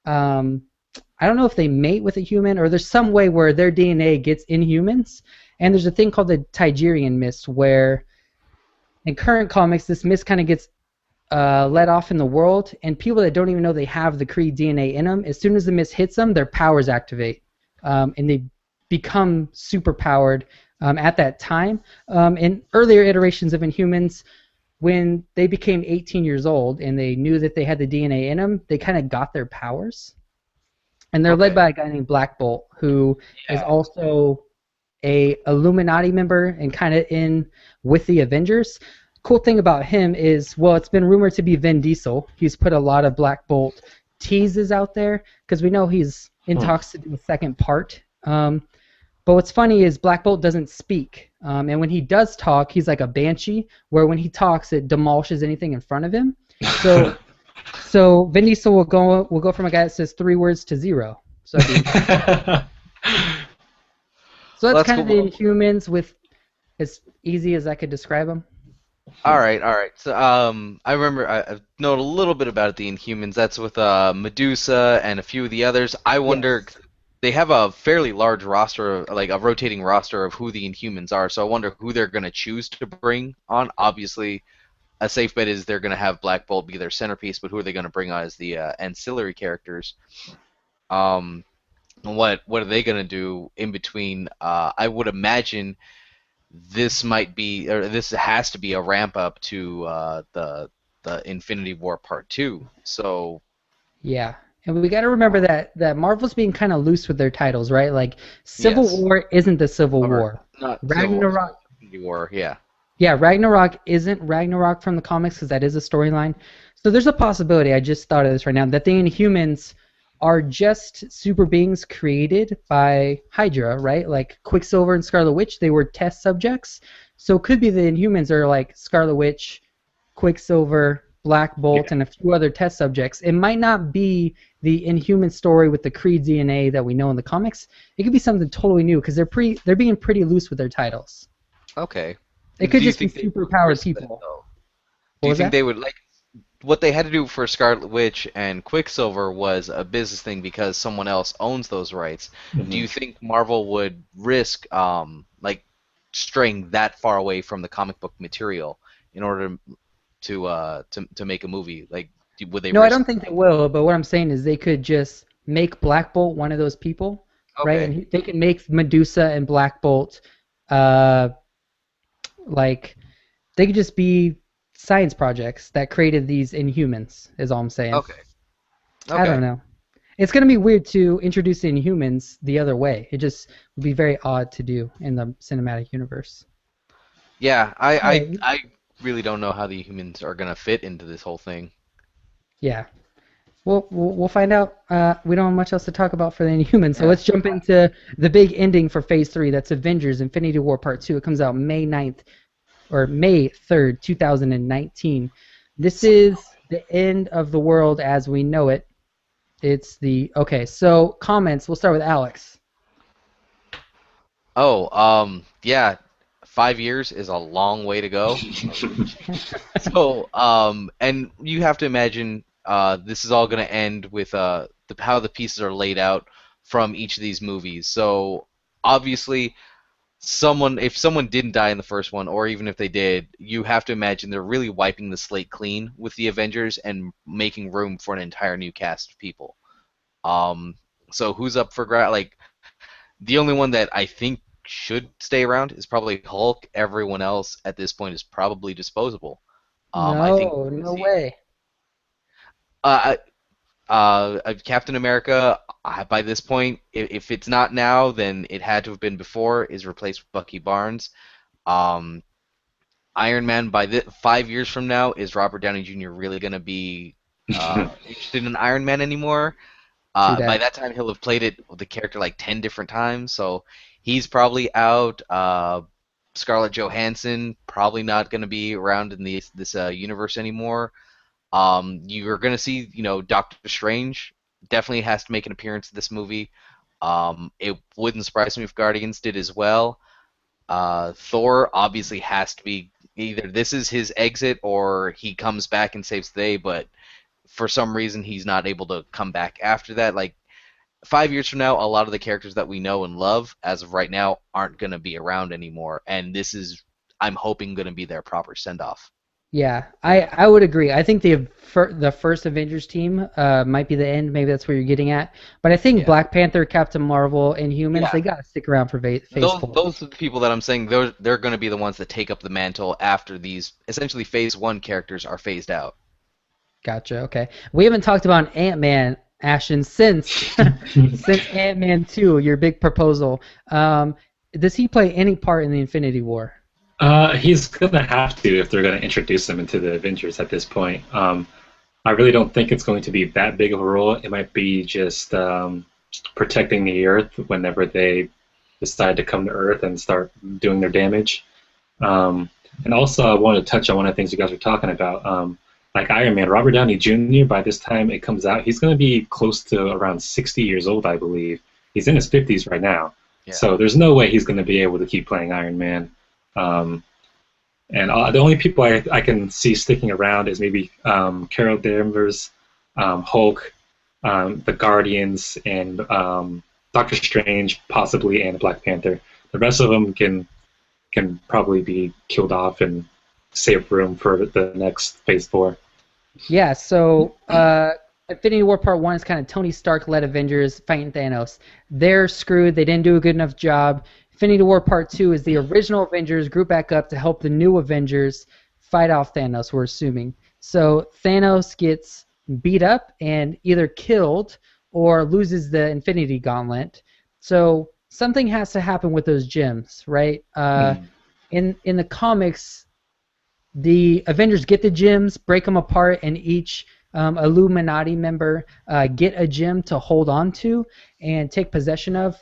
I don't know if they mate with a human, or there's some way where their DNA gets Inhumans. And there's a thing called the Tigerian mist, where in current comics, this mist kind of gets let off in the world, and people that don't even know they have the Kree DNA in them, as soon as the mist hits them, their powers activate, and they become superpowered at that time. In earlier iterations of Inhumans, when they became 18 years old and they knew that they had the DNA in them, they kind of got their powers. And they're led by a guy named Black Bolt, who is also a Illuminati member and kind of in with the Avengers. Cool thing about him is, well, it's been rumored to be Vin Diesel. He's put a lot of Black Bolt teases out there because we know he's in talks to do a second part. But what's funny is Black Bolt doesn't speak, and when he does talk, he's like a banshee, where when he talks, it demolishes anything in front of him. So, so Vin Diesel will go from a guy that says 3 words to 0. So, so Well, that's that's kind of cool. the Inhumans with as easy as I could describe them. All right, all right. So, I remember I know a little bit about the Inhumans. That's with Medusa and a few of the others. I wonder, Yes. they have a fairly large roster, like a rotating roster of who the Inhumans are. So I wonder who they're gonna choose to bring on. Obviously, a safe bet is they're gonna have Black Bolt be their centerpiece, but who are they gonna bring on as the ancillary characters? Um, what are they gonna do in between? I would imagine this might be, or this has to be a ramp up to the Infinity War Part 2. So Yeah. And we got to remember that Marvel's being kind of loose with their titles, right? Like Civil yes, War isn't the Civil or War. not Civil War, Ragnarok, sorry, Infinity War. Yeah. yeah, Ragnarok isn't Ragnarok from the comics because that is a storyline. So there's a possibility, I just thought of this right now, that the Inhumans are just super beings created by Hydra, right? Like Quicksilver and Scarlet Witch, they were test subjects. So it could be the Inhumans are like Scarlet Witch, Quicksilver, Black Bolt, Yeah. and a few other test subjects. It might not be the Inhuman story with the Kree DNA that we know in the comics. It could be something totally new because they're being pretty loose with their titles. Okay. It could Do you just be think they would superpowered risk that people. though? What Do you was think that? they would like what they had to do for Scarlet Witch and Quicksilver was a business thing because someone else owns those rights? Do Mhm. you think Marvel would risk like straying that far away from the comic book material in order to make a movie? Like, would they No, I risk? don't think they will. But what I'm saying is they could just make Black Bolt one of those people, right? Okay. And they can make Medusa and Black Bolt, uh, like they could just be science projects that created these Inhumans. Is all I'm saying. Okay. I don't Okay. know. It's gonna be weird to introduce the Inhumans the other way. It just would be very odd to do in the cinematic universe. Yeah, All right. I really don't know how the humans are gonna fit into this whole thing. Yeah. We'll find out. We don't have much else to talk about for the Inhumans, so Yeah. let's jump into the big ending for Phase 3. That's Avengers Infinity War Part 2. It comes out May 9th, or May 3rd, 2019. This is the end of the world as we know it. It's the... Okay, so comments. We'll start with Alex. Oh, yeah, 5 years is a long way to go. So, and you have to imagine, this is all going to end with how the pieces are laid out from each of these movies. So, obviously, if someone didn't die in the first one, or even if they did, you have to imagine they're really wiping the slate clean with the Avengers and making room for an entire new cast of people. Um, so who's up for grab? Like, the only one that I think should stay around is probably Hulk. Everyone else at this point is probably disposable. I think No, we're gonna no see way. uh, Captain America. By this point, if it's not now, then it had to have been before. Is replaced with Bucky Barnes. Um, Iron Man. 5 years from now, is Robert Downey Jr. really going to be interested in Iron Man anymore? True By that. that time, he'll have played the character like 10 different times, so he's probably out. Scarlett Johansson probably not going to be around in this universe anymore. You're going to see, Doctor Strange definitely has to make an appearance in this movie. It wouldn't surprise me if Guardians did as well. Thor obviously has to be either this is his exit or he comes back and saves the day, but for some reason he's not able to come back after that. Like 5 years from now, a lot of the characters that we know and love as of right now aren't going to be around anymore, and this is, I'm hoping, going to be their proper send off. Yeah, I would agree. I think the first Avengers team might be the end. Maybe that's where you're getting at. But I think Yeah. Black Panther, Captain Marvel, and Humans, Yeah. they gotta stick around for Phase Those 4. those are the people that I'm saying they're going to be the ones that take up the mantle after these essentially Phase 1 characters are phased out. Gotcha. Okay. We haven't talked about Ant-Man, Ashton, since since Ant-Man 2, your big proposal. Does he play any part in the Infinity War? He's gonna have to if they're gonna introduce him into the Avengers at this point. I really don't think it's going to be that big of a role. It might be just protecting the Earth whenever they decide to come to Earth and start doing their damage. And also, I wanted to touch on one of the things you guys were talking about. Like Iron Man, Robert Downey Jr., by this time it comes out, he's going to be close to around 60 years old, I believe. He's in his 50s right now. Yeah. So there's no way he's going to be able to keep playing Iron Man. And the only people I can see sticking around is maybe Carol Danvers, Hulk, the Guardians, and Doctor Strange, possibly, and Black Panther. The rest of them can probably be killed off and save room for the next Phase 4. Yeah, so Infinity War Part 1 is kind of Tony Stark-led Avengers fighting Thanos. They're screwed. They didn't do a good enough job. Infinity War Part 2 is the original Avengers group back up to help the new Avengers fight off Thanos, we're assuming. So Thanos gets beat up and either killed or loses the Infinity Gauntlet. So something has to happen with those gems, right? In the comics, the Avengers get the gems, break them apart, and each Illuminati member get a gem to hold on to and take possession of.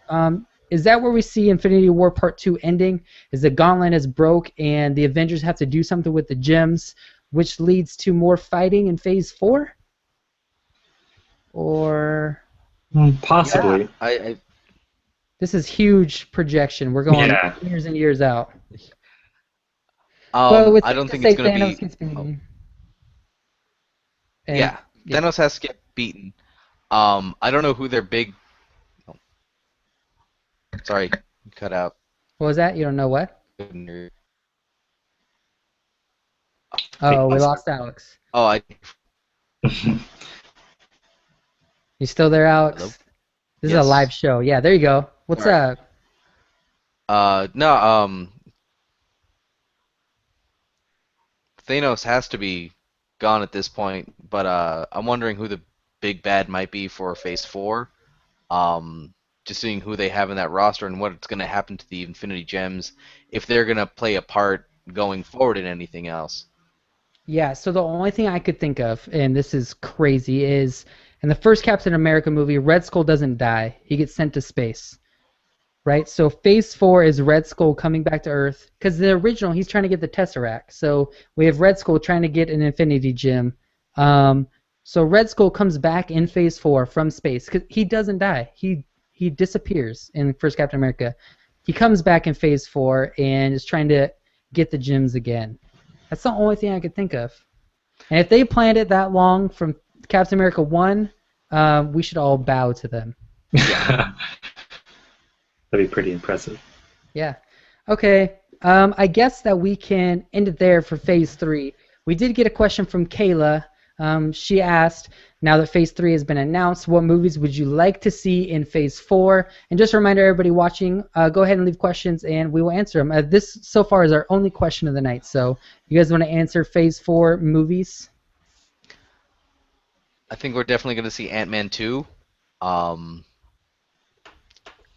Is that where we see Infinity War Part 2 ending? Is the gauntlet is broke and the Avengers have to do something with the gems, which leads to more fighting in Phase 4? Or... Possibly. Yeah, This is huge projection. We're going years and years out. I don't think it's going to be... Yeah. Thanos has to get beaten. I don't know who their big... Oh. Sorry, cut out. What was that? You don't know what? Oh, we lost Alex. Oh, You still there, Alex? Hello? This is a live show. Yeah, there you go. What's up? No, Thanos has to be gone at this point, but I'm wondering who the big bad might be for Phase 4. Just seeing who they have in that roster and what's going to happen to the Infinity Gems, if they're going to play a part going forward in anything else. Yeah, so the only thing I could think of, and this is crazy, is in the first Captain America movie, Red Skull doesn't die. He gets sent to space. Right? So Phase 4 is Red Skull coming back to Earth. Because the original, he's trying to get the Tesseract. So we have Red Skull trying to get an Infinity Gem. So Red Skull comes back in Phase 4 from space. Because he doesn't die. He disappears in the first Captain America. He comes back in Phase 4 and is trying to get the gems again. That's the only thing I could think of. And if they planned it that long from Captain America 1, we should all bow to them. That'd be pretty impressive. Yeah. Okay. I guess that we can end it there for Phase 3. We did get a question from Kayla. She asked, now that Phase 3 has been announced, what movies would you like to see in Phase 4? And just a reminder, everybody watching, go ahead and leave questions, and we will answer them. This, so far, is our only question of the night. So you guys want to answer Phase 4 movies? I think we're definitely going to see Ant-Man 2.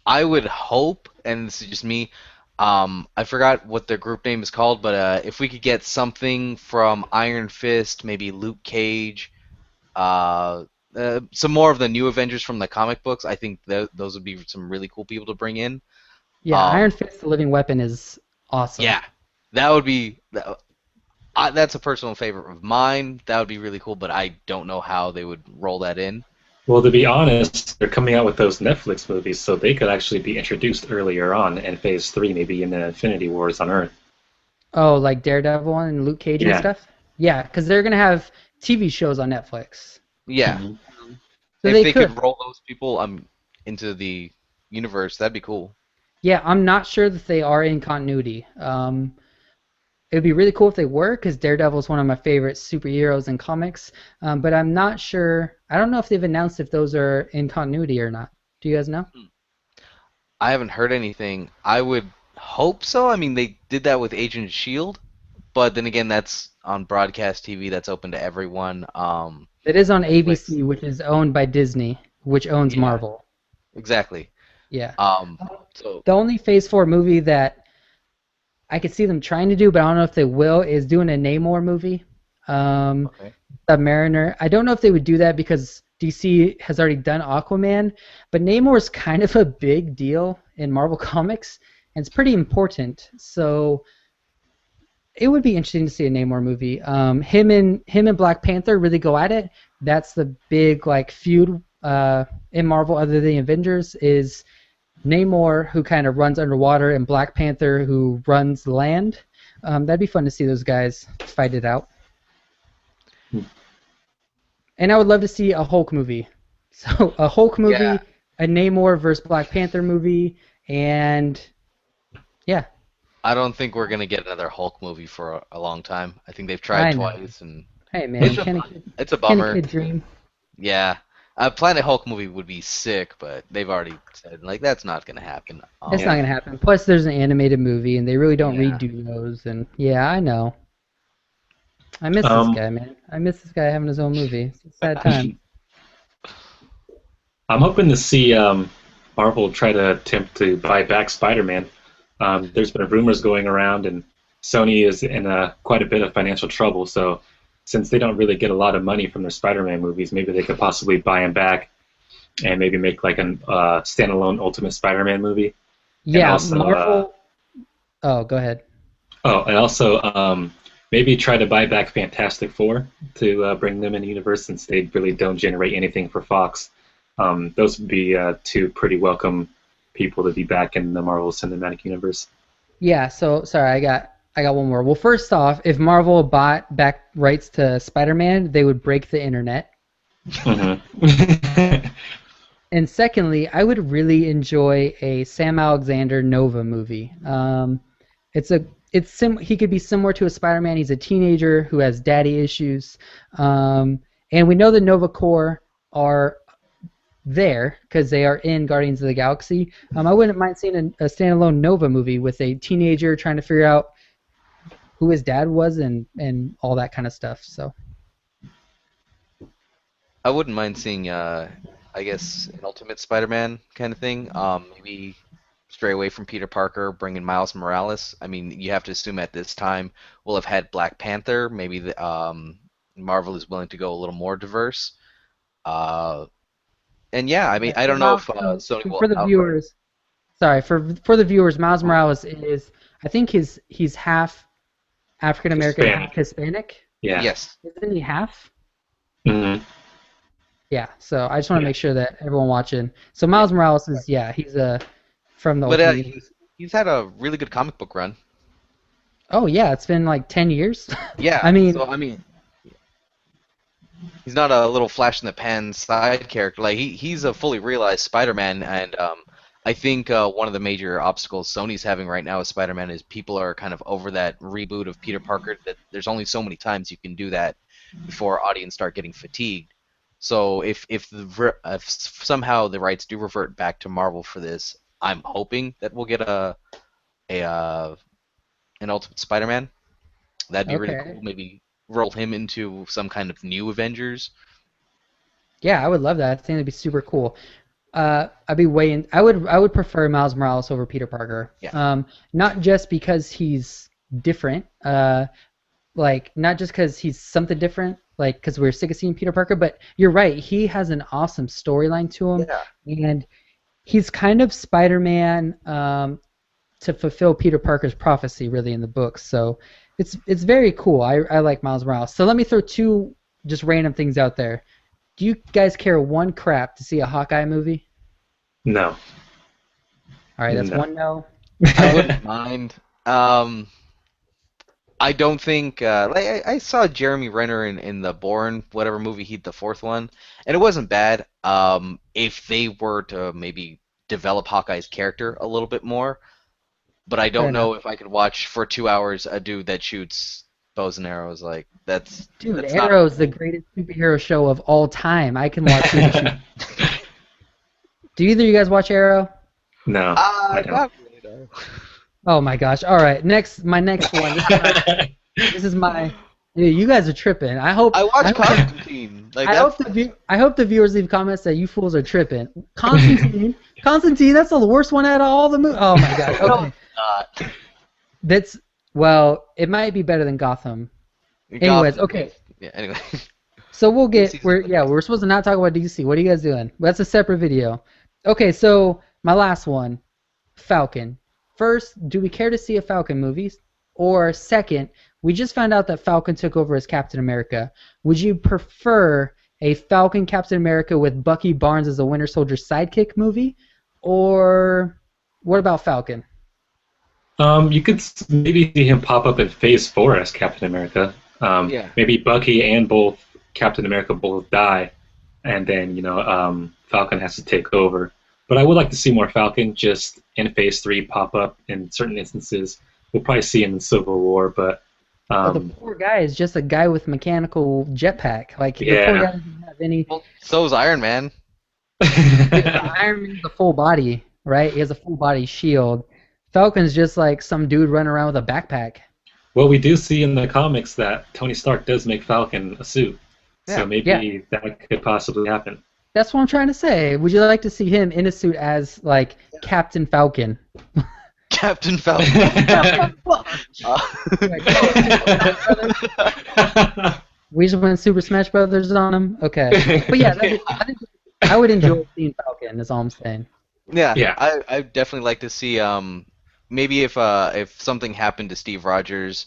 I would hope, and this is just me, I forgot what the group name is called, but if we could get something from Iron Fist, maybe Luke Cage, some more of the new Avengers from the comic books, I think those would be some really cool people to bring in. Yeah, Iron Fist, the Living Weapon, is awesome. Yeah, that would be... that's a personal favorite of mine. That would be really cool, but I don't know how they would roll that in. Well, to be honest, they're coming out with those Netflix movies, so they could actually be introduced earlier on in Phase 3, maybe in the Infinity Wars on Earth. Oh, like Daredevil and Luke Cage and stuff? Yeah, because they're going to have TV shows on Netflix. Yeah. So if they could roll those people into the universe, that'd be cool. Yeah, I'm not sure that they are in continuity. It would be really cool if they were, because Daredevil is one of my favorite superheroes in comics. But I'm not sure. I don't know if they've announced if those are in continuity or not. Do you guys know? I haven't heard anything. I would hope so. I mean, they did that with Agent S.H.I.E.L.D., but then again, that's on broadcast TV. That's open to everyone. It is on ABC, which is owned by Disney, which owns Marvel. Exactly. Yeah. So the only Phase 4 movie that I could see them trying to do, but I don't know if they will, is doing a Namor movie. okay. Submariner. I don't know if they would do that because DC has already done Aquaman, but Namor's kind of a big deal in Marvel Comics, and it's pretty important. So it would be interesting to see a Namor movie. Him and Black Panther really go at it. That's the big like feud in Marvel, other than the Avengers, is Namor, who kind of runs underwater, and Black Panther, who runs land. That'd be fun to see those guys fight it out. And I would love to see a Hulk movie. So a Hulk movie, Yeah. a Namor versus Black Panther movie, and yeah. I don't think we're gonna get another Hulk movie for a long time. I think they've I tried know. twice, and Hey man, it's can a a bummer. kid dream? Yeah, a Planet Hulk movie would be sick, but they've already said like that's not gonna happen. It's not gonna happen. Plus, there's an animated movie, and they really don't Yeah. redo those. And yeah, I know. I miss this guy, man. I miss this guy having his own movie. It's a sad time. I'm hoping to see Marvel try to attempt to buy back Spider-Man. There's been rumors going around, and Sony is in quite a bit of financial trouble. So, since they don't really get a lot of money from their Spider-Man movies, maybe they could possibly buy him back and maybe make like a standalone Ultimate Spider-Man movie. Yeah, also, Marvel. Oh, go ahead. Oh, and also maybe try to buy back Fantastic Four to bring them in the universe, since they really don't generate anything for Fox. Those would be two pretty welcome people to be back in the Marvel Cinematic Universe. Yeah. So sorry, I got one more. Well, first off, if Marvel bought back rights to Spider-Man, they would break the internet. Mm-hmm. And secondly, I would really enjoy a Sam Alexander Nova movie. He could be similar to a Spider-Man. He's a teenager who has daddy issues, and we know the Nova Corps are there because they are in Guardians of the Galaxy. I wouldn't mind seeing a standalone Nova movie with a teenager trying to figure out who his dad was and all that kind of stuff. So I wouldn't mind seeing, I guess, an Ultimate Spider-Man kind of thing. Maybe stray away from Peter Parker, bring in Miles Morales. I mean, you have to assume at this time we'll have had Black Panther. Maybe Marvel is willing to go a little more diverse. And yeah, I mean, I don't know if Sony will. For the viewers, sorry, for the viewers, Miles Morales is, I think he's half African American, half Hispanic. Yeah. Yes. Isn't he half? Mm-hmm. Yeah. So I just want to make sure that everyone watching. So Miles Morales is he's from the. But he's had a really good comic book run. Oh yeah, it's been like 10 years. Yeah. I mean, he's not a little flash in the pan side character. Like he's a fully realized Spider-Man, and I think one of the major obstacles Sony's having right now with Spider-Man is people are kind of over that reboot of Peter Parker. That there's only so many times you can do that before audience start getting fatigued. So if somehow the rights do revert back to Marvel for this, I'm hoping that we'll get an Ultimate Spider-Man. That'd be really cool. Maybe roll him into some kind of new Avengers. Yeah, I would love that. I think that'd be super cool. I would prefer Miles Morales over Peter Parker. Yeah. Not just because he's different, not just because he's something different, like because we're sick of seeing Peter Parker, but you're right. He has an awesome storyline to him, and he's kind of Spider-Man to fulfill Peter Parker's prophecy, really, in the books. So it's very cool. I like Miles Morales. So let me throw two just random things out there. Do you guys care one crap to see a Hawkeye movie? No. All right, that's one no. I wouldn't mind. I don't think I saw Jeremy Renner in the Bourne whatever movie the fourth one, and it wasn't bad. If they were to maybe develop Hawkeye's character a little bit more, but I don't know if I could watch for 2 hours a dude that shoots bows and arrows. Like that's Arrow's the greatest superhero show of all time. I can watch it. Do either of you guys watch Arrow? No. I don't. Not really, no. Oh my gosh! All right, my next one. This is my. You guys are tripping. I watch Constantine. Like, I hope the viewers leave comments that you fools are tripping. Constantine, that's the worst one out of all the movies. Oh my gosh! Okay. It might be better than Gotham. Anyways, okay. Yeah. Anyway. So we'll get DC's we're supposed to not talk about DC. What are you guys doing? That's a separate video. Okay, so my last one, Falcon. First, do we care to see a Falcon movie? Or second, we just found out that Falcon took over as Captain America. Would you prefer a Falcon Captain America with Bucky Barnes as a Winter Soldier sidekick movie? Or what about Falcon? You could maybe see him pop up in Phase 4 as Captain America. Yeah. Maybe Bucky and both Captain America both die, and then Falcon has to take over. But I would like to see more Falcon just in Phase 3 pop up in certain instances. We'll probably see him in Civil War, but The poor guy is just a guy with mechanical jetpack. Like the poor guy doesn't have any. Well, so's Iron Man. Iron Man's a full body, right? He has a full body shield. Falcon's just like some dude running around with a backpack. Well, we do see in the comics that Tony Stark does make Falcon a suit, so maybe that could possibly happen. That's what I'm trying to say. Would you like to see him in a suit as like Captain Falcon? Captain Falcon. We just went Super Smash Brothers on him. Okay, but yeah, I think I would enjoy seeing Falcon. Is all I'm saying. Yeah. I definitely like to see maybe if something happened to Steve Rogers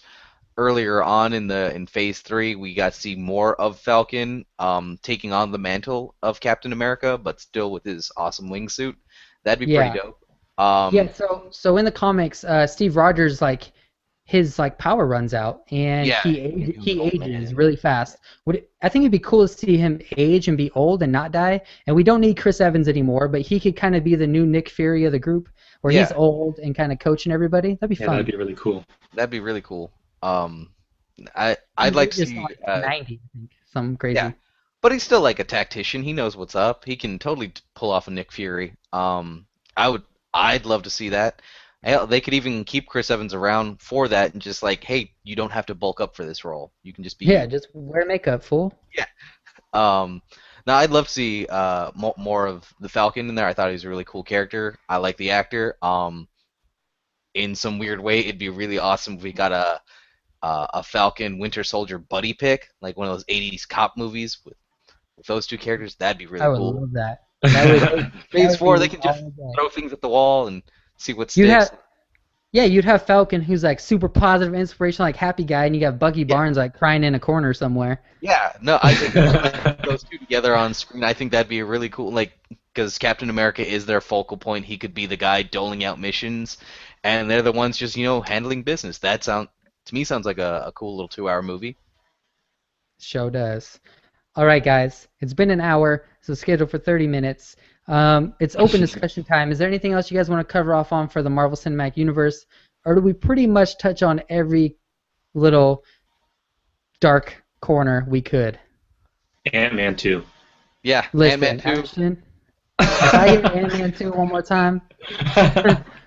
earlier on in Phase 3, we got to see more of Falcon taking on the mantle of Captain America, but still with his awesome wingsuit. That'd be pretty dope. So in the comics, Steve Rogers his power runs out and he ages really fast. I think it'd be cool to see him age and be old and not die. And we don't need Chris Evans anymore, but he could kind of be the new Nick Fury of the group, where he's old and kind of coaching everybody. That'd be fun. That'd be really cool. That'd be really cool. I'd like to see 90, I think, something crazy. Yeah, but he's still like a tactician. He knows what's up. He can totally pull off a Nick Fury. I'd love to see that. Hell, they could even keep Chris Evans around for that and just like, hey, you don't have to bulk up for this role. You can just be just wear makeup, fool. Yeah. Now I'd love to see more of the Falcon in there. I thought he was a really cool character. I like the actor. In some weird way, it'd be really awesome if we got a Falcon Winter Soldier buddy pick, like one of those '80s cop movies with those two characters. That'd be really cool. I would love that. Phase 4, they can just throw things at the wall and see what sticks. You'd have Falcon, who's like super positive, inspirational, like happy guy, and you got Bucky Barnes like crying in a corner somewhere. Yeah, no, I think those two together on screen, I think that'd be a really cool, because Captain America is their focal point. He could be the guy doling out missions, and they're the ones just handling business. That to me sounds like a cool little 2-hour movie. Show does. All right, guys, it's been an hour, so scheduled for 30 minutes. It's open discussion time. Is there anything else you guys want to cover off on for the Marvel Cinematic Universe, or do we pretty much touch on every little dark corner we could? Ant-Man 2. Yeah, Listen, Ant-Man 2. Ashton, if I hear Ant-Man 2 one more time,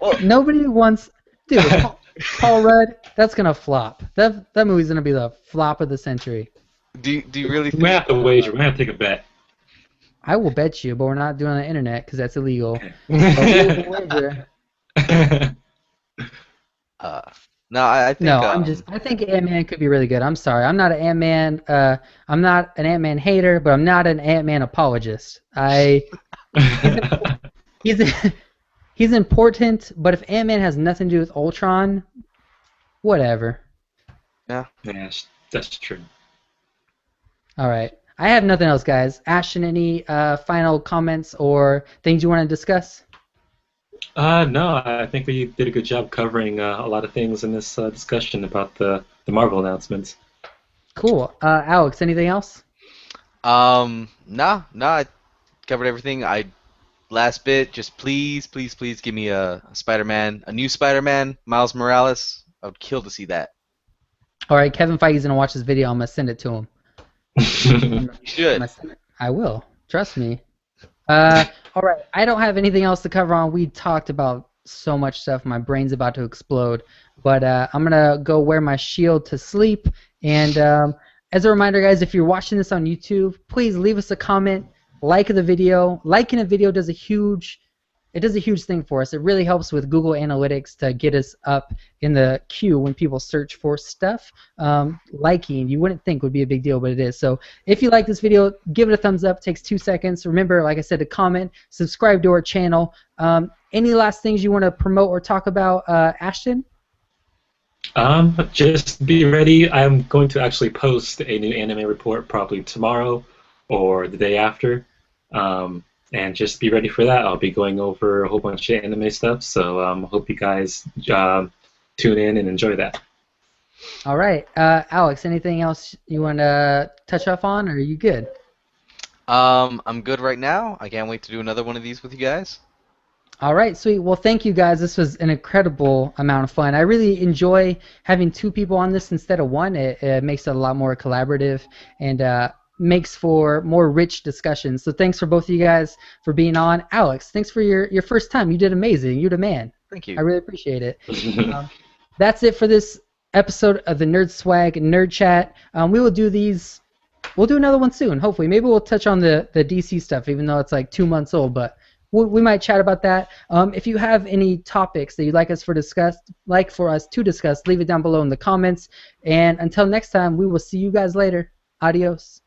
well, nobody wants... Dude, Paul Rudd, that's going to flop. That movie's going to be the flop of the century. Do you really think... We have to wager. We have to take a bet. I will bet you, but we're not doing it on the internet because that's illegal. I think. I think Ant-Man could be really good. I'm sorry, I'm not an Ant-Man. I'm not an Ant-Man hater, but I'm not an Ant-Man apologist. He's important, but if Ant-Man has nothing to do with Ultron, whatever. Yeah, that's true. All right. I have nothing else, guys. Ashton, any final comments or things you want to discuss? No, I think we did a good job covering a lot of things in this discussion about the Marvel announcements. Cool. Alex, anything else? No, I covered everything. Last bit, just please give me a Spider-Man, a new Spider-Man, Miles Morales. I would kill to see that. All right, Kevin Feige's gonna watch this video. I'm gonna send it to him. You should. I will. Trust me. All right. I don't have anything else to cover on. We talked about so much stuff. My brain's about to explode. But I'm going to go wear my shield to sleep. And as a reminder, guys, if you're watching this on YouTube, please leave us a comment. Like the video. Liking a video does a huge it does a huge thing for us. It really helps with Google Analytics to get us up in the queue when people search for stuff. Liking, you wouldn't think would be a big deal, but it is. So if you like this video, give it a thumbs up. It takes 2 seconds. Remember, like I said, to comment, subscribe to our channel. Any last things you want to promote or talk about, Ashton? Just be ready. I'm going to actually post a new anime report probably tomorrow or the day after. And just be ready for that. I'll be going over a whole bunch of anime stuff, so hope you guys tune in and enjoy that. All right. Alex, anything else you want to touch up on, or are you good? I'm good right now. I can't wait to do another one of these with you guys. All right, sweet. Well, thank you guys. This was an incredible amount of fun. I really enjoy having 2 people on this instead of 1. It makes it a lot more collaborative and makes for more rich discussions. So thanks for both of you guys for being on. Alex, thanks for your first time. You did amazing. You're the man. Thank you. I really appreciate it. That's it for this episode of the Nerd Swag Nerd Chat. We will do these. We'll do another one soon, hopefully. Maybe we'll touch on the DC stuff, even though it's like 2 months old, but we might chat about that. If you have any topics that you'd like us for us to discuss, leave it down below in the comments. And until next time, we will see you guys later. Adios.